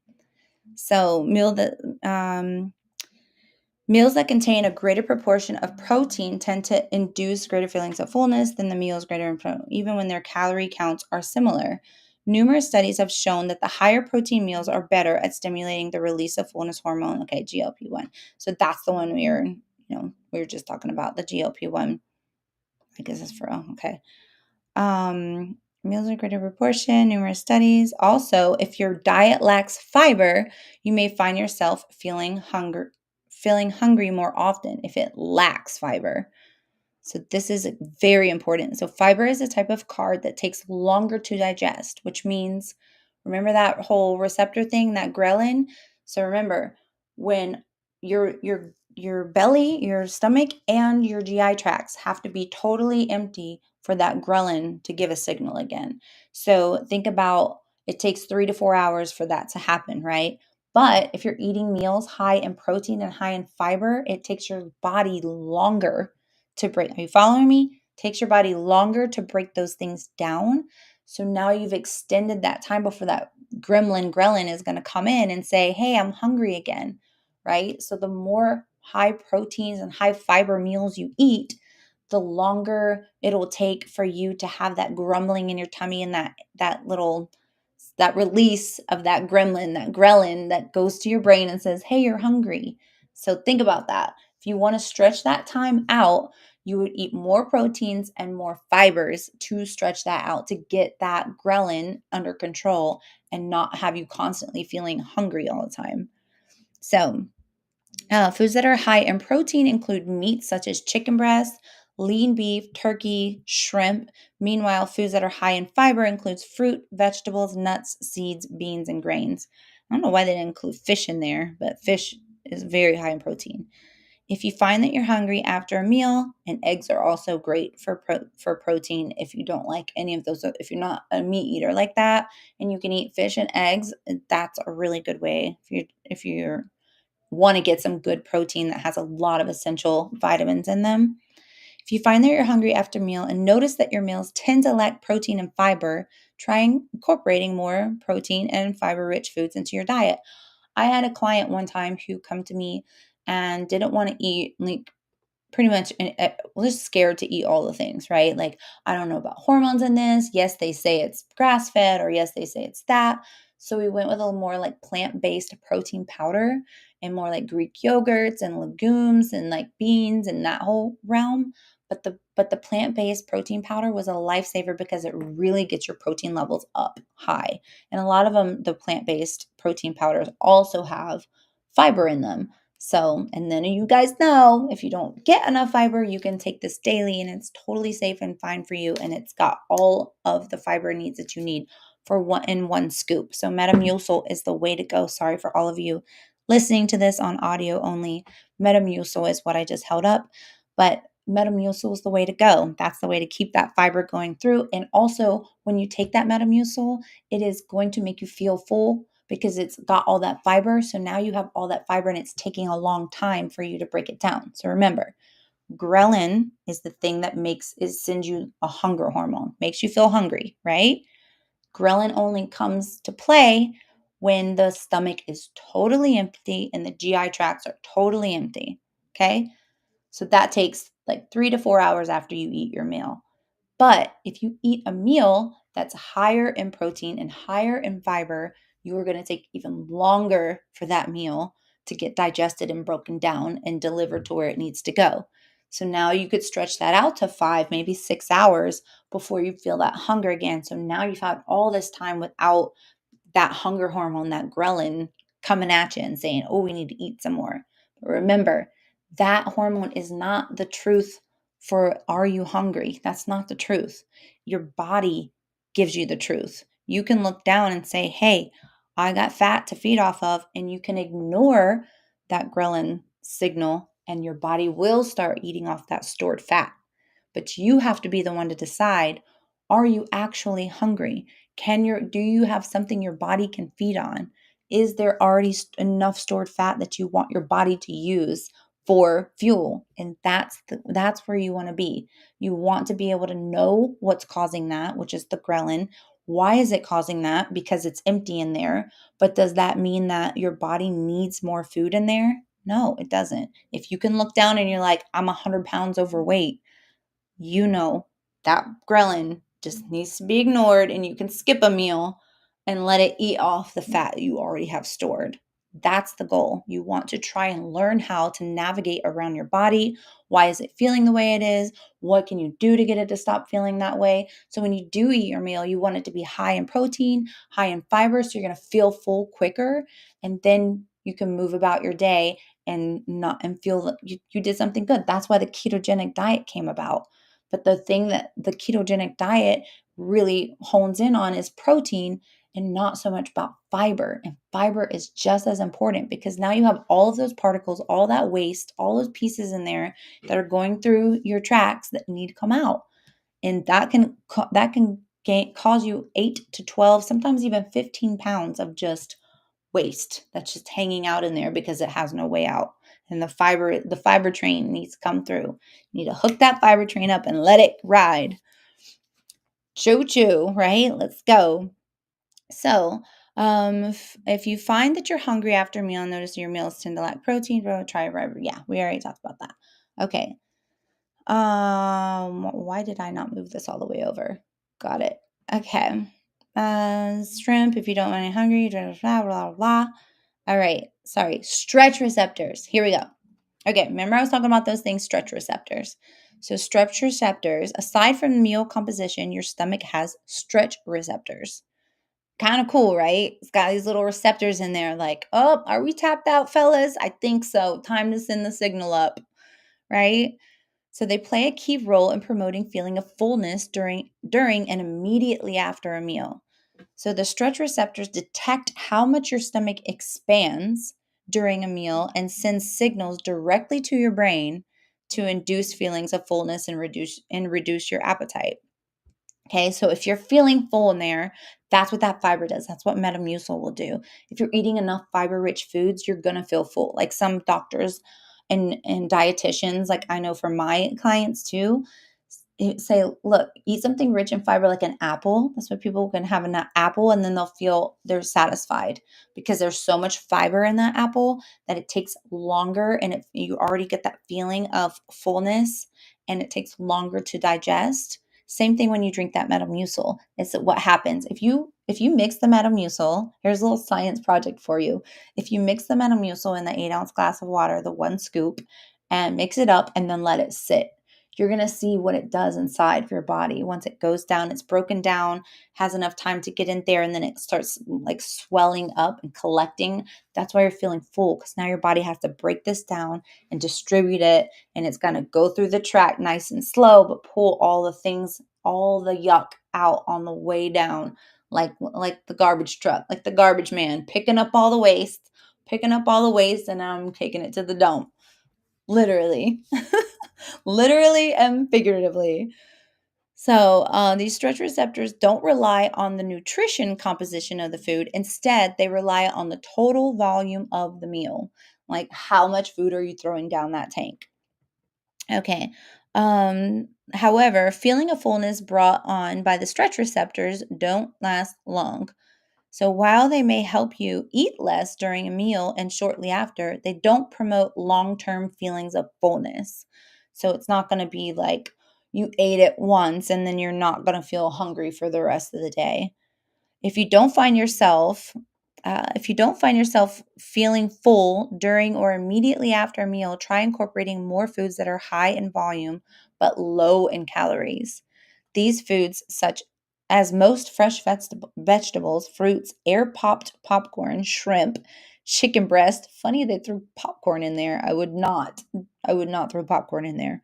S1: So meals that contain a greater proportion of protein tend to induce greater feelings of fullness than the meals greater in protein, even when their calorie counts are similar. Numerous studies have shown that the higher protein meals are better at stimulating the release of fullness hormone, okay, GLP-1. So that's the one we were just talking about, the GLP-1. I guess it's for, okay. Meals in greater proportion, numerous studies. Also, if your diet lacks fiber, you may find yourself feeling hungry more often if it lacks fiber. So this is very important. So fiber is a type of carb that takes longer to digest, which means, remember that whole receptor thing, that ghrelin? So remember, when your belly, your stomach, and your GI tracts have to be totally empty for that ghrelin to give a signal again. So think about, it takes 3 to 4 hours for that to happen, right? But if you're eating meals high in protein and high in fiber, it takes your body longer to break. Are you following me? Takes your body longer to break those things down. So now you've extended that time before that ghrelin is going to come in and say, hey, I'm hungry again, right? So the more high proteins and high fiber meals you eat, the longer it'll take for you to have that grumbling in your tummy and that release of that ghrelin that goes to your brain and says, hey, you're hungry. So think about that. If you want to stretch that time out, you would eat more proteins and more fibers to stretch that out, to get that ghrelin under control and not have you constantly feeling hungry all the time. So foods that are high in protein include meats such as chicken breast, lean beef, turkey, shrimp. Meanwhile, foods that are high in fiber includes fruit, vegetables, nuts, seeds, beans, and grains. I don't know why they didn't include fish in there, but fish is very high in protein. If you find that you're hungry after a meal, and eggs are also great for protein if you don't like any of those, if you're not a meat eater like that, and you can eat fish and eggs, that's a really good way if you want to get some good protein that has a lot of essential vitamins in them. If you find that you're hungry after a meal and notice that your meals tend to lack protein and fiber, try incorporating more protein and fiber rich foods into your diet. I had a client one time who come to me and didn't want to eat like pretty much was just scared to eat all the things, right? Like, I don't know about hormones in this. Yes, they say it's grass fed, or yes, they say it's that. So we went with a little more like plant based protein powder and more like Greek yogurts and legumes and like beans and that whole realm. But the plant based protein powder was a lifesaver because it really gets your protein levels up high. And a lot of them, the plant based protein powders also have fiber in them. So, and then you guys know if you don't get enough fiber, you can take this daily and it's totally safe and fine for you. And it's got all of the fiber needs that you need for one scoop. So Metamucil is the way to go. Sorry for all of you listening to this on audio only. Metamucil is what I just held up, but Metamucil is the way to go. That's the way to keep that fiber going through. And also, when you take that Metamucil, it is going to make you feel full because it's got all that fiber. So now you have all that fiber and it's taking a long time for you to break it down. So remember, ghrelin is the thing that sends you a hunger hormone, makes you feel hungry, right? Ghrelin only comes to play when the stomach is totally empty and the GI tracts are totally empty. Okay. So that takes like 3 to 4 hours after you eat your meal. But if you eat a meal that's higher in protein and higher in fiber, you are going to take even longer for that meal to get digested and broken down and delivered to where it needs to go. So now you could stretch that out to 5, maybe 6 hours before you feel that hunger again. So now you've had all this time without that hunger hormone, that ghrelin coming at you and saying, oh, we need to eat some more. But remember, that hormone is not the truth for are you hungry? That's not the truth. Your body gives you the truth. You can look down and say, hey, I got fat to feed off of, and you can ignore that ghrelin signal, and your body will start eating off that stored fat. But you have to be the one to decide, are you actually hungry? Do you have something your body can feed on? Is there already enough stored fat that you want your body to use for fuel? And that's where you want to be. You want to be able to know what's causing that, which is the ghrelin. Why is it causing that? Because it's empty in there. But does that mean that your body needs more food in there? No, it doesn't. If you can look down and you're like, I'm 100 pounds overweight, you know that ghrelin just needs to be ignored and you can skip a meal and let it eat off the fat you already have stored. That's the goal. You want to try and learn how to navigate around your body. Why is it feeling the way it is? What can you do to get it to stop feeling that way? So when you do eat your meal, you want it to be high in protein, high in fiber, so you're going to feel full quicker, and then you can move about your day and feel that you did something good. That's why the ketogenic diet came about. But the thing that the ketogenic diet really hones in on is protein and not so much about fiber. And fiber is just as important because now you have all of those particles, all that waste, all those pieces in there that are going through your tracks that need to come out. And that can cause you 8 to 12, sometimes even 15 pounds of just waste that's just hanging out in there because it has no way out. And the fiber train needs to come through. You need to hook that fiber train up and let it ride. Choo choo, right? Let's go. So, if you find that you're hungry after a meal, notice your meals tend to lack protein, bro, try fiber. Yeah, we already talked about that. Okay. Why did I not move this all the way over? Got it. Okay. Shrimp, if you don't want any hungry, blah, blah, blah, blah. All right. Sorry. Stretch receptors. Here we go. Okay. Remember I was talking about those things, stretch receptors. So stretch receptors, aside from meal composition, your stomach has stretch receptors. Kind of cool, right? It's got these little receptors in there like, oh, are we tapped out, fellas? I think so. Time to send the signal up, right? So they play a key role in promoting feeling of fullness during and immediately after a meal. So the stretch receptors detect how much your stomach expands during a meal and sends signals directly to your brain to induce feelings of fullness and reduce your appetite. Okay, so if you're feeling full in there, that's what that fiber does. That's what Metamucil will do. If you're eating enough fiber-rich foods, you're gonna feel full. Like some doctors and dietitians, like I know for my clients too, say, look, eat something rich in fiber like an apple. That's what people can have in that apple, and then they'll feel they're satisfied because there's so much fiber in that apple that it takes longer, and you already get that feeling of fullness, and it takes longer to digest. Same thing when you drink that Metamucil. It's what happens. If you mix the Metamucil, here's a little science project for you. If you mix the Metamucil in the 8-ounce glass of water, the 1 scoop, and mix it up and then let it sit, you're going to see what it does inside of your body. Once it goes down, it's broken down, has enough time to get in there, and then it starts like swelling up and collecting. That's why you're feeling full, because now your body has to break this down and distribute it, and it's going to go through the tract nice and slow, but pull all the things, all the yuck out on the way down, like the garbage truck, like the garbage man, picking up all the waste, and now I'm taking it to the dump. Literally. Literally and figuratively. So these stretch receptors don't rely on the nutrition composition of the food. Instead, they rely on the total volume of the meal. Like, how much food are you throwing down that tank? Okay. However, feeling of fullness brought on by the stretch receptors don't last long. So while they may help you eat less during a meal and shortly after, they don't promote long-term feelings of fullness. So it's not going to be like you ate it once and then you're not going to feel hungry for the rest of the day. If you don't find yourself feeling full during or immediately after a meal, try incorporating more foods that are high in volume but low in calories. These foods, such as most fresh vegetables, fruits, air popped popcorn, shrimp, chicken breast. Funny they threw popcorn in there. I would not. I would not throw popcorn in there.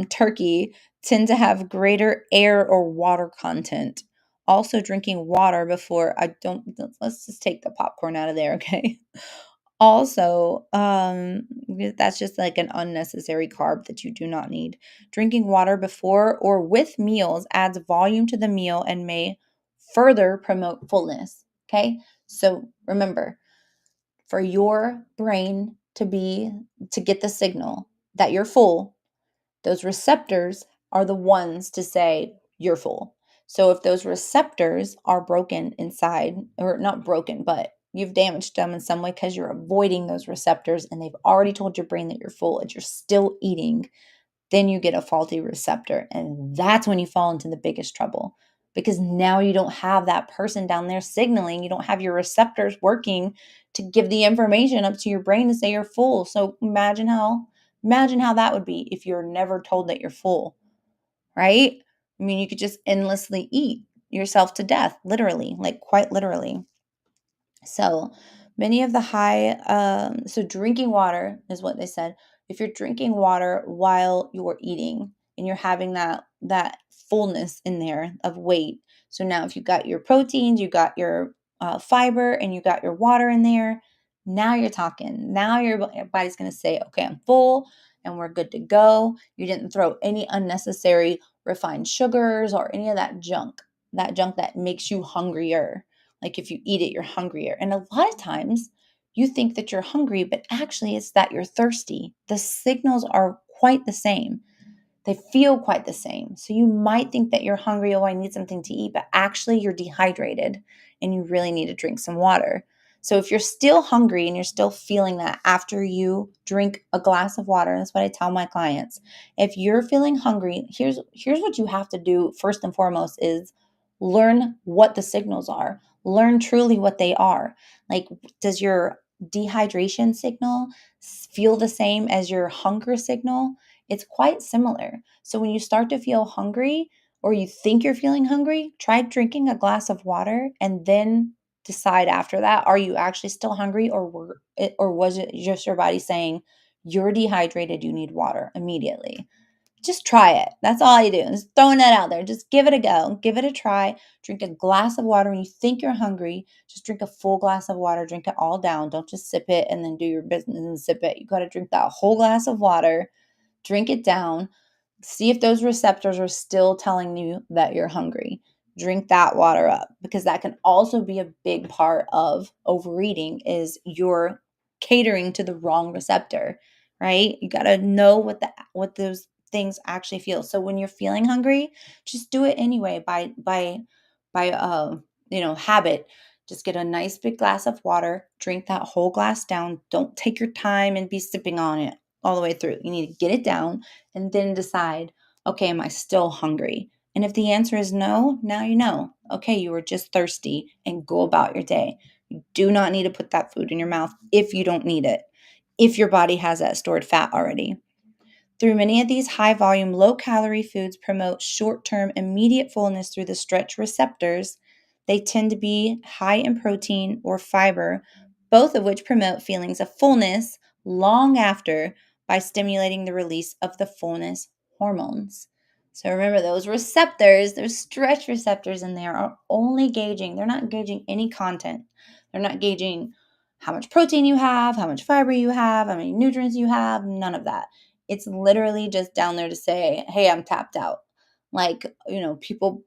S1: Turkey tend to have greater air or water content. Also, drinking water before I don't. Let's just take the popcorn out of there, okay? Also, that's just like an unnecessary carb that you do not need. Drinking water before or with meals adds volume to the meal and may further promote fullness. Okay. So remember, for your brain to get the signal that you're full, those receptors are the ones to say you're full. So if those receptors are broken inside, or not broken, but you've damaged them in some way because you're avoiding those receptors and they've already told your brain that you're full and you're still eating, then you get a faulty receptor. And that's when you fall into the biggest trouble, because now you don't have that person down there signaling. You don't have your receptors working to give the information up to your brain to say you're full. So imagine how that would be if you're never told that you're full, right? I mean, you could just endlessly eat yourself to death, literally, like quite literally. So many of the so drinking water is what they said. If you're drinking water while you're eating and you're having that fullness in there of weight. So now if you got your proteins, you got your fiber, and you got your water in there, now you're talking. Now your body's going to say, okay, I'm full and we're good to go. You didn't throw any unnecessary refined sugars or any of that junk that makes you hungrier. Like if you eat it, you're hungrier. And a lot of times you think that you're hungry, but actually it's that you're thirsty. The signals are quite the same. They feel quite the same. So you might think that you're hungry, oh, I need something to eat, but actually you're dehydrated and you really need to drink some water. So if you're still hungry and you're still feeling that after you drink a glass of water, that's what I tell my clients. If you're feeling hungry, here's what you have to do first and foremost is learn what the signals are. Learn truly what they are. Like, does your dehydration signal feel the same as your hunger signal? It's quite similar. So when you start to feel hungry or you think you're feeling hungry, try drinking a glass of water and then decide after that, are you actually still hungry, or was it just your body saying you're dehydrated, you need water immediately? just try it. That's all I do. Just throwing that out there. Just give it a go. Give it a try. Drink a glass of water when you think you're hungry. Just drink a full glass of water. Drink it all down. Don't just sip it and then do your business and sip it. You got to drink that whole glass of water. Drink it down. See if those receptors are still telling you that you're hungry. Drink that water up, because that can also be a big part of overeating, is you're catering to the wrong receptor, right? You got to know what those things actually feel. So when you're feeling hungry, just do it anyway by habit. Just get a nice big glass of water, drink that whole glass down. Don't take your time and be sipping on it all the way through. You need to get it down and then decide, okay, am I still hungry? And if the answer is no, now you know. Okay, you were just thirsty, and go about your day. You do not need to put that food in your mouth if you don't need it, if your body has that stored fat already. Through many of these high volume, low calorie foods promote short term immediate fullness through the stretch receptors. They tend to be high in protein or fiber, both of which promote feelings of fullness long after by stimulating the release of the fullness hormones. So remember, those receptors, those stretch receptors in there are only gauging, they're not gauging any content. They're not gauging how much protein you have, how much fiber you have, how many nutrients you have, none of that. It's literally just down there to say, hey, I'm tapped out. Like, people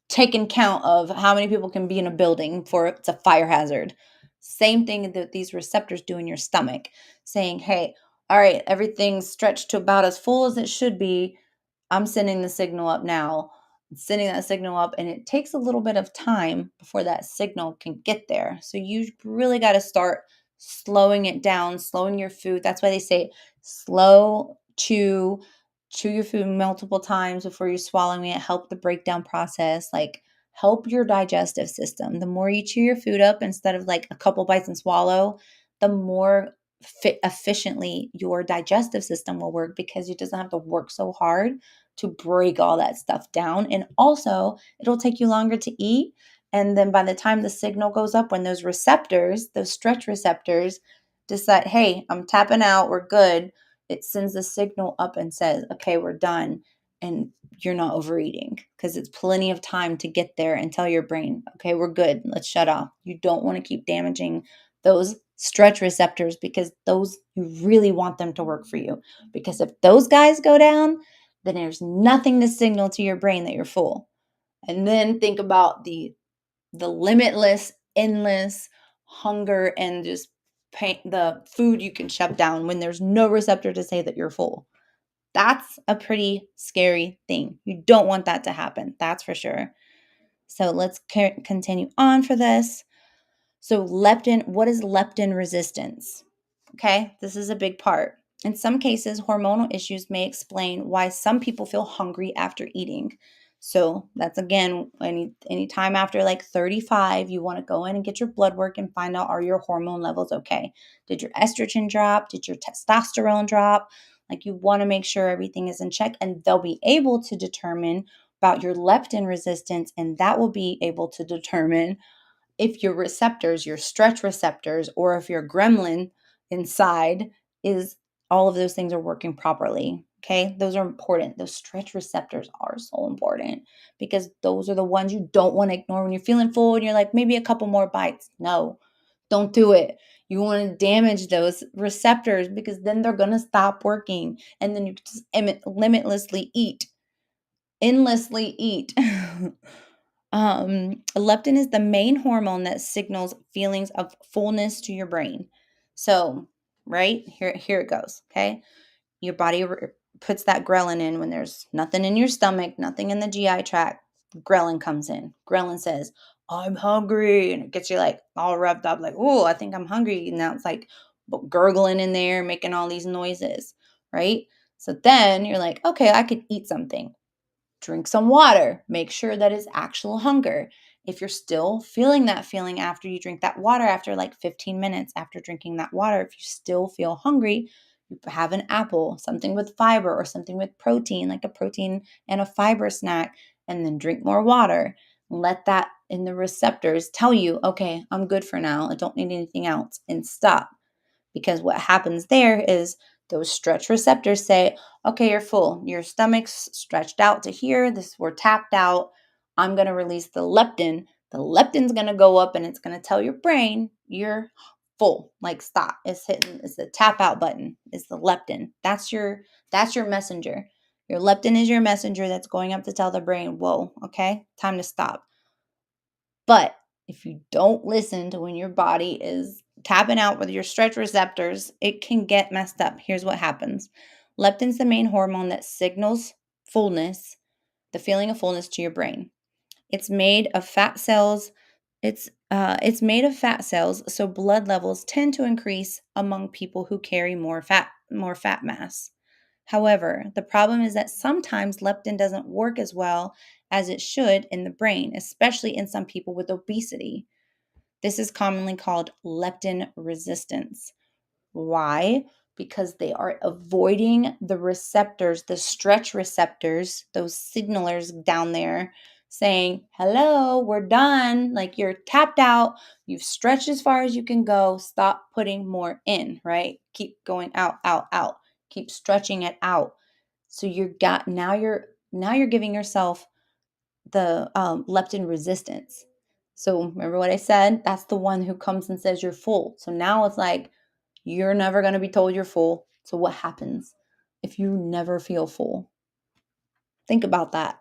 S1: taking count of how many people can be in a building for it's a fire hazard. Same thing that these receptors do in your stomach, saying, hey, all right, everything's stretched to about as full as it should be. I'm sending the signal up now. Sending that signal up, and it takes a little bit of time before that signal can get there. So you really got to start slowing it down, slowing your food. That's why they say slow chew your food multiple times before you're swallowing it. Help the breakdown process, like help your digestive system. The more you chew your food up instead of like a couple bites and swallow, the more efficiently your digestive system will work, because it doesn't have to work so hard to break all that stuff down. And also, it'll take you longer to eat. And then by the time the signal goes up, when those receptors, those stretch receptors, decide, hey, I'm tapping out, we're good, it sends the signal up and says, okay, we're done. And you're not overeating, because it's plenty of time to get there and tell your brain, okay, we're good, let's shut off. You don't want to keep damaging those stretch receptors, because those, you really want them to work for you. Because if those guys go down, then there's nothing to signal to your brain that you're full. And then think about the limitless, endless hunger and just pain, the food you can shove down when there's no receptor to say that you're full. That's a pretty scary thing. You don't want that to happen. That's for sure. So let's continue on for this. So leptin, what is leptin resistance? Okay, this is a big part. In some cases, hormonal issues may explain why some people feel hungry after eating. So that's, again, any time after like 35, you want to go in and get your blood work and find out, are your hormone levels okay? Did your estrogen drop? Did your testosterone drop? Like, you want to make sure everything is in check, and they'll be able to determine about your leptin resistance, and that will be able to determine if your receptors, your stretch receptors, or if your gremlin inside is, all of those things are working properly. Okay, those are important. Those stretch receptors are so important, because those are the ones you don't want to ignore when you're feeling full and you're like, maybe a couple more bites. No, don't do it. You want to damage those receptors, because then they're going to stop working, and then you just limitlessly eat, endlessly eat. Leptin is the main hormone that signals feelings of fullness to your brain. So, right here it goes. Okay, your body puts that ghrelin in when there's nothing in your stomach, nothing in the GI tract. Ghrelin comes in. Ghrelin says, "I'm hungry," and it gets you like all revved up, like, "Oh, I think I'm hungry." And now it's like gurgling in there, making all these noises, right? So then you're like, "Okay, I could eat something." Drink some water. Make sure that it's actual hunger. If you're still feeling that feeling after you drink that water, after like 15 minutes after drinking that water, if you still feel hungry, you have an apple, something with fiber or something with protein, like a protein and a fiber snack, and then drink more water. Let that in the receptors tell you, okay, I'm good for now. I don't need anything else, and stop. Because what happens there is Those stretch receptors say, okay, you're full. Your stomach's stretched out to here. We're tapped out. I'm going to release the leptin. The leptin's going to go up and it's going to tell your brain you're full. Like stop. It's the tap out button. It's the leptin. That's your messenger. Your leptin is your messenger that's going up to tell the brain, whoa, okay, time to stop. But if you don't listen to when your body is tapping out with your stretch receptors, it can get messed up. Here's what happens. Leptin's the main hormone that signals fullness, the feeling of fullness to your brain. It's made of fat cells. It's made of fat cells, so blood levels tend to increase among people who carry more fat mass. However, the problem is that sometimes leptin doesn't work as well as it should in the brain, especially in some people with obesity. This is commonly called leptin resistance. Why? Because they are avoiding the receptors, the stretch receptors, those signalers down there saying, hello, we're done. Like you're tapped out. You've stretched as far as you can go. Stop putting more in, right? Keep going out, out, out. Keep stretching it out. So now you're giving yourself the leptin resistance. So remember what I said? That's the one who comes and says you're full. So now it's like, you're never going to be told you're full. So what happens if you never feel full? Think about that.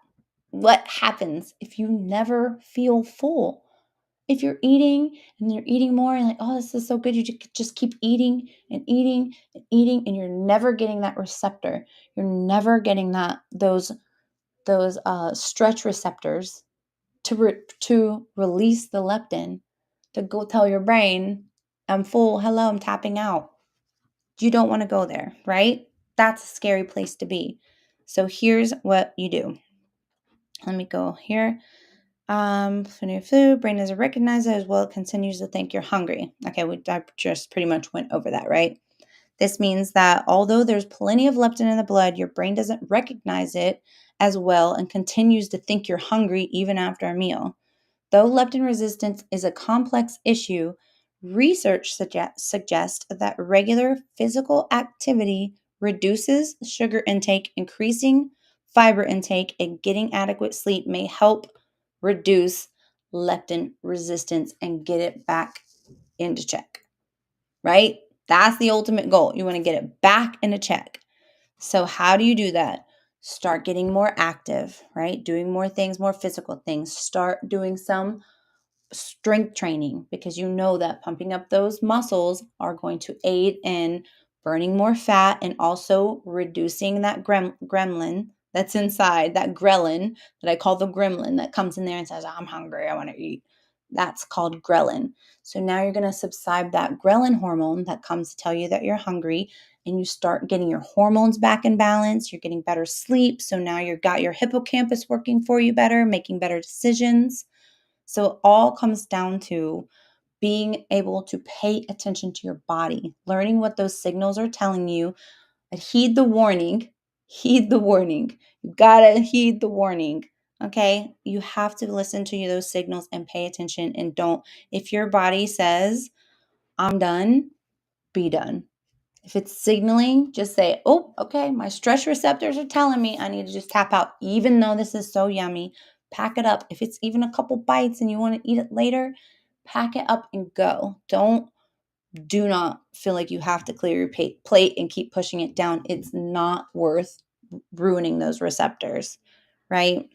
S1: What happens if you never feel full? If you're eating and you're eating more and like, oh, this is so good, you just keep eating and eating and eating, and you're never getting that receptor. You're never getting those stretch receptors to release the leptin, to go tell your brain, I'm full. Hello, I'm tapping out. You don't want to go there, right? That's a scary place to be. So here's what you do. Let me go here. For new food, brain doesn't recognize it as well. It continues to think you're hungry. Okay, I just pretty much went over that, right? This means that although there's plenty of leptin in the blood, your brain doesn't recognize it as well and continues to think you're hungry even after a meal. Though leptin resistance is a complex issue, research suggests that regular physical activity reduces sugar intake, increasing fiber intake, and getting adequate sleep may help reduce leptin resistance and get it back into check, right? That's the ultimate goal. You want to get it back into check. So how do you do that? Start getting more active, right? Doing more things, more physical things. Start doing some strength training, because you know that pumping up those muscles are going to aid in burning more fat and also reducing that gremlin that's inside, that ghrelin that I call the gremlin that comes in there and says, I'm hungry, I want to eat. That's called ghrelin. So now you're going to subside that ghrelin hormone that comes to tell you that you're hungry, and you start getting your hormones back in balance. You're getting better sleep. So now you've got your hippocampus working for you better, making better decisions. So it all comes down to being able to pay attention to your body, learning what those signals are telling you, and heed the warning. Heed the warning. You gotta heed the warning. Okay? You have to listen to those signals and pay attention, and don't, if your body says, I'm done, be done. If it's signaling, just say, oh, okay, my stretch receptors are telling me I need to just tap out, even though this is so yummy. Pack it up. If it's even a couple bites and you want to eat it later, pack it up and go. Do not feel like you have to clear your plate and keep pushing it down. It's not worth ruining those receptors, right?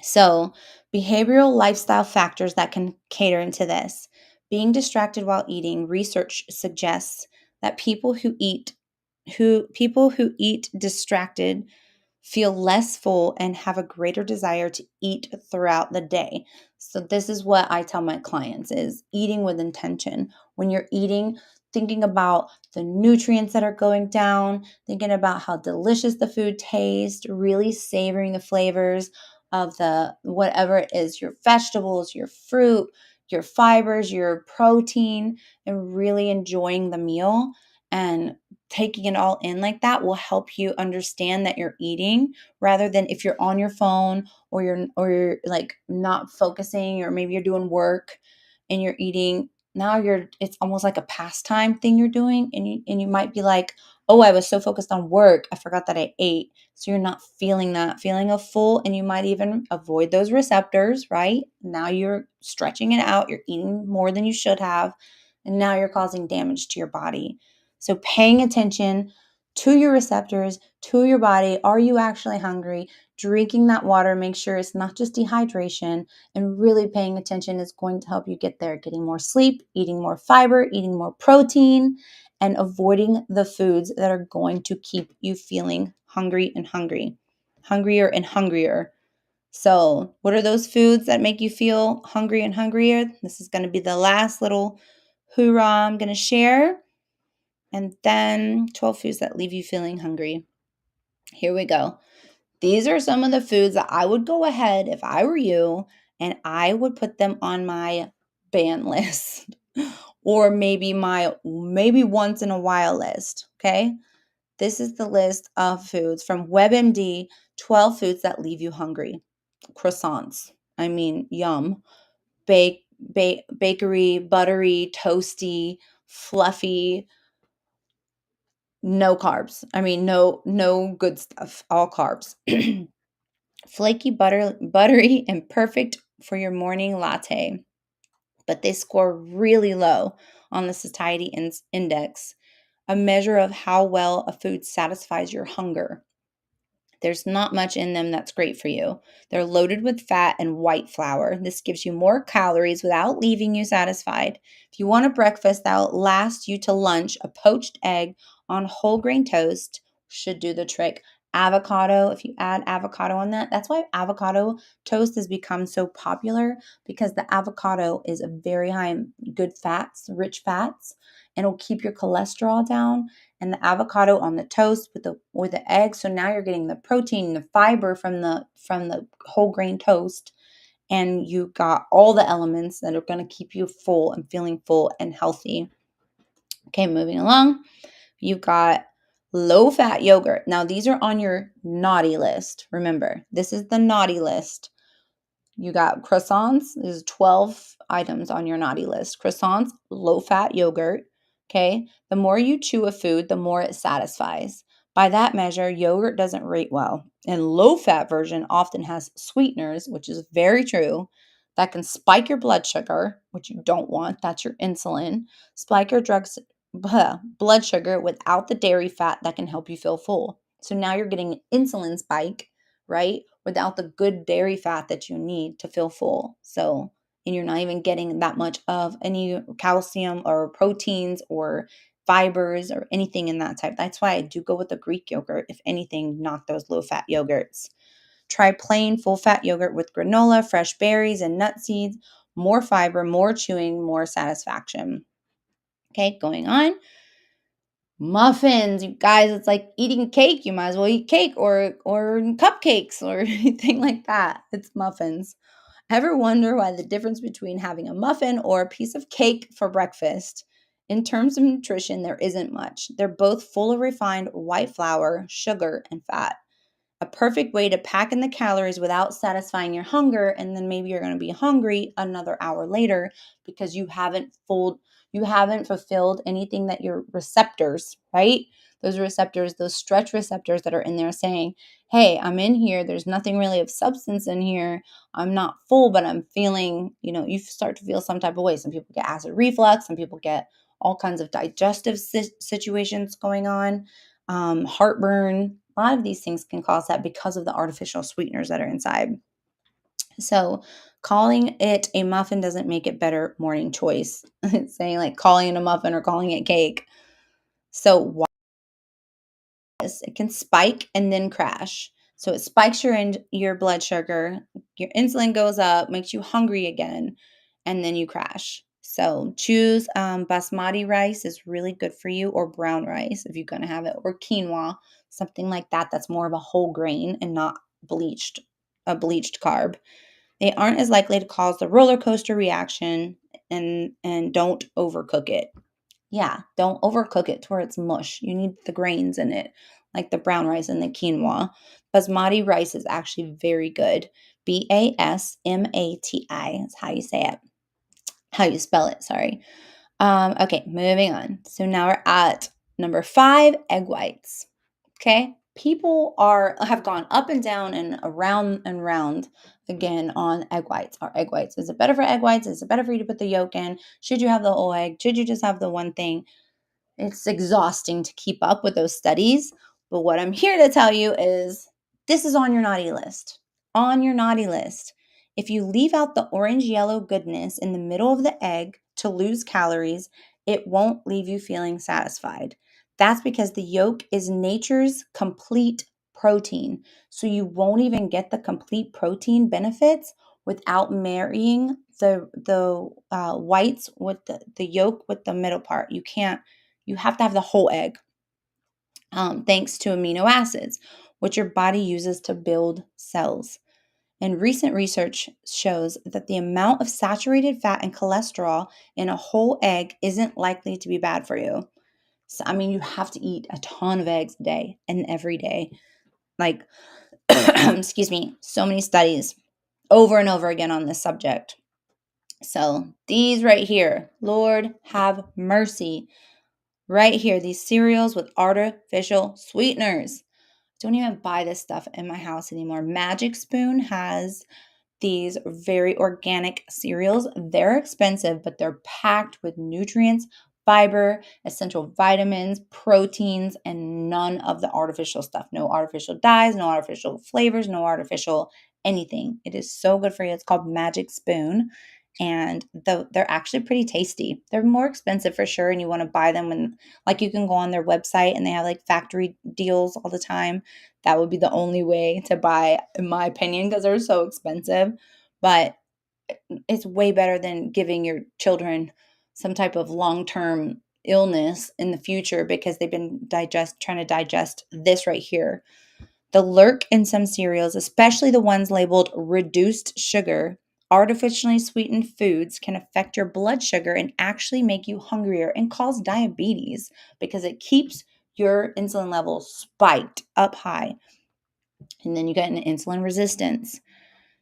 S1: So, behavioral lifestyle factors that can cater into this. Being distracted while eating, research suggests that people who eat distracted feel less full and have a greater desire to eat throughout the day. So this is what I tell my clients is eating with intention. When you're eating, thinking about the nutrients that are going down, thinking about how delicious the food tastes, really savoring the flavors of the whatever it is, your vegetables, your fruit, your fibers, your protein, and really enjoying the meal and taking it all in like that will help you understand that you're eating, rather than if you're on your phone or you're like not focusing, or maybe you're doing work and you're eating. Now it's almost like a pastime thing you're doing, and you might be like, Oh, I was so focused on work, I forgot that I ate. So you're not feeling that feeling of full, and you might even avoid those receptors, right? Now you're stretching it out, you're eating more than you should have, and now you're causing damage to your body. So paying attention to your receptors, to your body. Are you actually hungry? Drinking that water, make sure it's not just dehydration, and really paying attention is going to help you get there. Getting more sleep, eating more fiber, eating more protein, and avoiding the foods that are going to keep you feeling hungry and hungry, hungrier and hungrier. So, what are those foods that make you feel hungry and hungrier? This is going to be the last little hoorah I'm going to share. And then 12 foods that leave you feeling hungry. Here we go. These are some of the foods that I would go ahead if I were you, and I would put them on my ban list or maybe once in a while list, okay? This is the list of foods from WebMD, 12 foods that leave you hungry. Croissants. I mean, yum. Bakery, buttery, toasty, fluffy, no carbs. I mean, no good stuff, all carbs. Flaky, buttery, and perfect for your morning latte. But they score really low on the satiety index, a measure of how well a food satisfies your hunger. There's not much in them that's great for you. They're loaded with fat and white flour. This gives you more calories without leaving you satisfied. If you want a breakfast that'll last you to lunch, a poached egg on whole grain toast should do the trick. Avocado, if you add avocado on that, that's why avocado toast has become so popular, because the avocado is a very high in good fats, rich fats, and it'll keep your cholesterol down. And the avocado on the toast with the egg. So now you're getting the protein, the fiber from the whole grain toast, and you got all the elements that are going to keep you full and feeling full and healthy. Okay, moving along. You've got low fat yogurt. Now these are on your naughty list. Remember, this is the naughty list. You got croissants. There's 12 items on your naughty list. Croissants, low-fat yogurt. Okay. The more you chew a food, the more it satisfies. By that measure, yogurt doesn't rate well. And low-fat version often has sweeteners, which is very true, that can spike your blood sugar, which you don't want. That's your insulin. Spike your blood sugar without the dairy fat that can help you feel full. So now you're getting an insulin spike, right? Without the good dairy fat that you need to feel full. So, and you're not even getting that much of any calcium or proteins or fibers or anything in that type. That's why I do go with the Greek yogurt. If anything, not those low fat yogurts. Try plain full fat yogurt with granola, fresh berries, and nut seeds. More fiber, more chewing, more satisfaction. Okay, going on. Muffins, you guys, it's like eating cake. You might as well eat cake or cupcakes or anything like that. It's muffins. Ever wonder why the difference between having a muffin or a piece of cake for breakfast? In terms of nutrition, there isn't much. They're both full of refined white flour, sugar, and fat. A perfect way to pack in the calories without satisfying your hunger, and then maybe you're going to be hungry another hour later because you haven't fulfilled anything that your receptors, right? Those receptors, those stretch receptors that are in there saying, hey, I'm in here. There's nothing really of substance in here. I'm not full, but I'm feeling, you start to feel some type of way. Some people get acid reflux. Some people get all kinds of digestive situations going on, heartburn. A lot of these things can cause that because of the artificial sweeteners that are inside. So calling it a muffin doesn't make it better morning choice. It's saying like calling it a muffin or calling it cake. So why this? It can spike and then crash. So it spikes your blood sugar, your insulin goes up, makes you hungry again, and then you crash. So choose basmati rice is really good for you, or brown rice if you're going to have it, or quinoa, something like that. That's more of a whole grain and not a bleached carb. They aren't as likely to cause the roller coaster reaction, and don't overcook it. Yeah, don't overcook it to where it's mush. You need the grains in it, like the brown rice and the quinoa. Basmati rice is actually very good. Basmati is how you say it. How you spell it, sorry. Okay, moving on. So now we're at Number 5, egg whites. Okay? People have gone up and down and round again on egg whites. Are egg whites? Is it better for egg whites? Is it better for you to put the yolk in? Should you have the whole egg? Should you just have the one thing? It's exhausting to keep up with those studies. But what I'm here to tell you is this is on your naughty list. On your naughty list. If you leave out the orange yellow goodness in the middle of the egg to lose calories, it won't leave you feeling satisfied. That's because the yolk is nature's complete protein. So you won't even get the complete protein benefits without marrying the whites with the yolk with the middle part. You have to have the whole egg, thanks to amino acids, which your body uses to build cells. And recent research shows that the amount of saturated fat and cholesterol in a whole egg isn't likely to be bad for you. So, I mean, you have to eat a ton of eggs a day and every day. Like, excuse me, so many studies over and over again on this subject. So, these right here, Lord have mercy. Right here, these cereals with artificial sweeteners. Don't even buy this stuff in my house anymore. Magic Spoon has these very organic cereals. They're expensive, but they're packed with nutrients, fiber, essential vitamins, proteins, and none of the artificial stuff. No artificial dyes, no artificial flavors, no artificial anything. It is so good for you. It's called Magic Spoon. And they're actually pretty tasty. They're more expensive for sure, and you want to buy them when, like, you can go on their website and they have like factory deals all the time. That would be the only way to buy, in my opinion, because they're so expensive. But it's way better than giving your children some type of long-term illness in the future because they've been trying to digest this right here. The lurk in some cereals, especially the ones labeled reduced sugar, artificially sweetened foods can affect your blood sugar and actually make you hungrier and cause diabetes because it keeps your insulin levels spiked up high. And then you get an insulin resistance.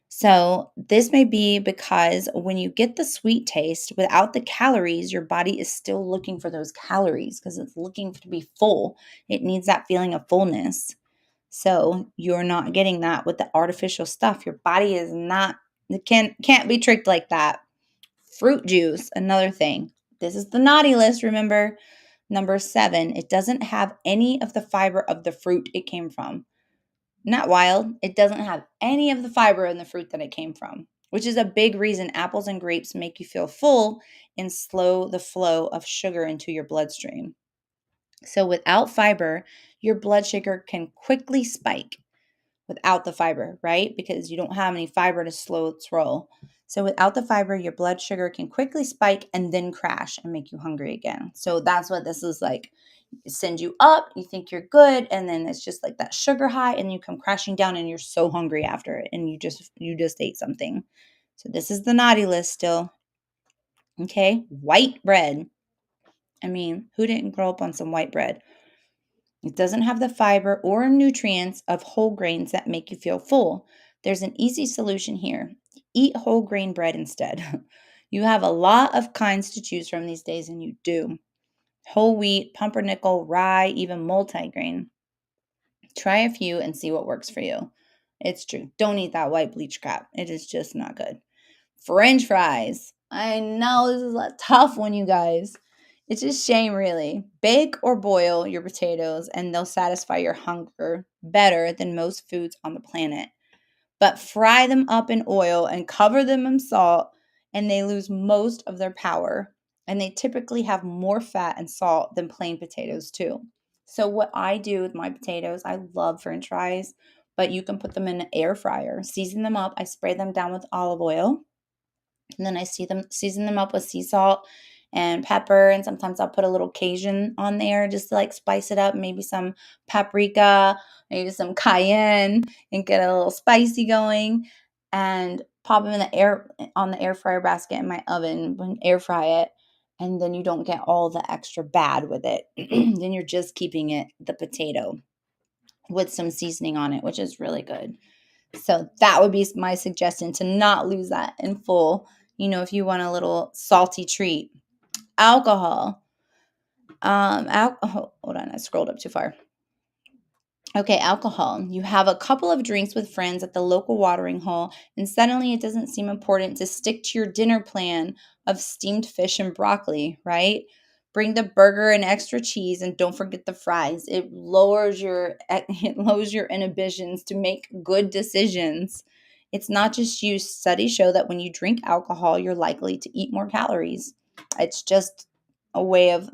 S1: So, this may be because when you get the sweet taste without the calories, your body is still looking for those calories because it's looking to be full. It needs that feeling of fullness. So, you're not getting that with the artificial stuff. Your body is not, it can't be tricked like that. Fruit juice, another thing. This is the naughty list, remember? Number 7, it doesn't have any of the fiber of the fruit it came from. Not wild. It doesn't have any of the fiber in the fruit that it came from, which is a big reason apples and grapes make you feel full and slow the flow of sugar into your bloodstream. So without fiber, your blood sugar can quickly spike without the fiber, right? Because you don't have any fiber to slow its roll. So without the fiber, your blood sugar can quickly spike and then crash and make you hungry again. So that's what this is like. Send you up, you think you're good, and then it's just like that sugar high, and you come crashing down and you're so hungry after it, and you just ate something. So this is the naughty list still. Okay, white bread. I mean, who didn't grow up on some white bread? It doesn't have the fiber or nutrients of whole grains that make you feel full. There's an easy solution here. Eat whole grain bread instead. You have a lot of kinds to choose from these days, and you do. Whole wheat, pumpernickel, rye, even multigrain. Try a few and see what works for you. It's true. Don't eat that white bleach crap. It is just not good. French fries. I know this is a tough one, you guys. It's a shame, really. Bake or boil your potatoes, and they'll satisfy your hunger better than most foods on the planet. But fry them up in oil and cover them in salt, and they lose most of their power. And they typically have more fat and salt than plain potatoes, too. So, what I do with my potatoes, I love French fries, but you can put them in an air fryer, season them up. I spray them down with olive oil, and then I season them up with sea salt and pepper, and sometimes I'll put a little Cajun on there just to like spice it up, maybe some paprika, maybe some cayenne, and get a little spicy going, and pop them in the air on the air fryer basket in my oven and air fry it. And then you don't get all the extra bad with it. Then you're just keeping it the potato with some seasoning on it, which is really good. So that would be my suggestion, to not lose that in full. If you want a little salty treat. Alcohol. Hold on, I scrolled up too far. Okay, alcohol. You have a couple of drinks with friends at the local watering hole, and suddenly it doesn't seem important to stick to your dinner plan of steamed fish and broccoli, right? Bring the burger and extra cheese, and don't forget the fries. It lowers your inhibitions to make good decisions. It's not just you. Studies show that when you drink alcohol, you're likely to eat more calories. It's just a way of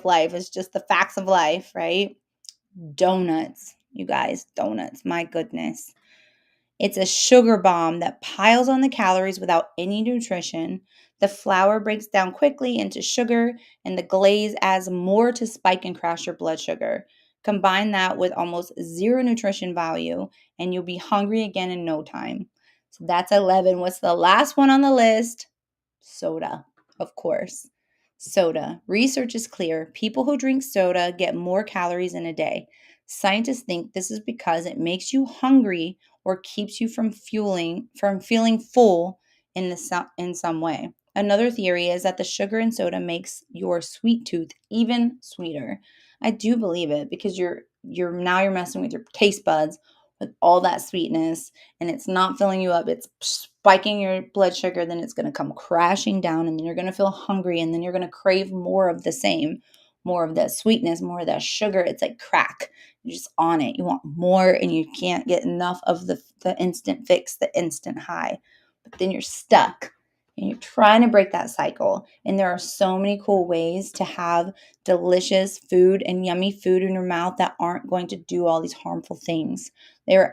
S1: life. It's just the facts of life, right? Donuts, you guys, donuts. My goodness. It's a sugar bomb that piles on the calories without any nutrition. The flour breaks down quickly into sugar, and the glaze adds more to spike and crash your blood sugar. Combine that with almost zero nutrition value, and you'll be hungry again in no time. So that's 11. What's the last one on the list? Soda, of course. Soda. Research is clear. People who drink soda get more calories in a day. Scientists think this is because it makes you hungry or keeps you from feeling full in some way. Another theory is that the sugar in soda makes your sweet tooth even sweeter. I do believe it because you're messing with your taste buds with all that sweetness, and it's not filling you up. It's spiking your blood sugar, then it's going to come crashing down, and then you're going to feel hungry, and then you're going to crave more of the same, more of that sweetness, more of that sugar. It's like crack. You're just on it. You want more, and you can't get enough of the instant fix, the instant high. But then you're stuck, and you're trying to break that cycle. And there are so many cool ways to have delicious food and yummy food in your mouth that aren't going to do all these harmful things.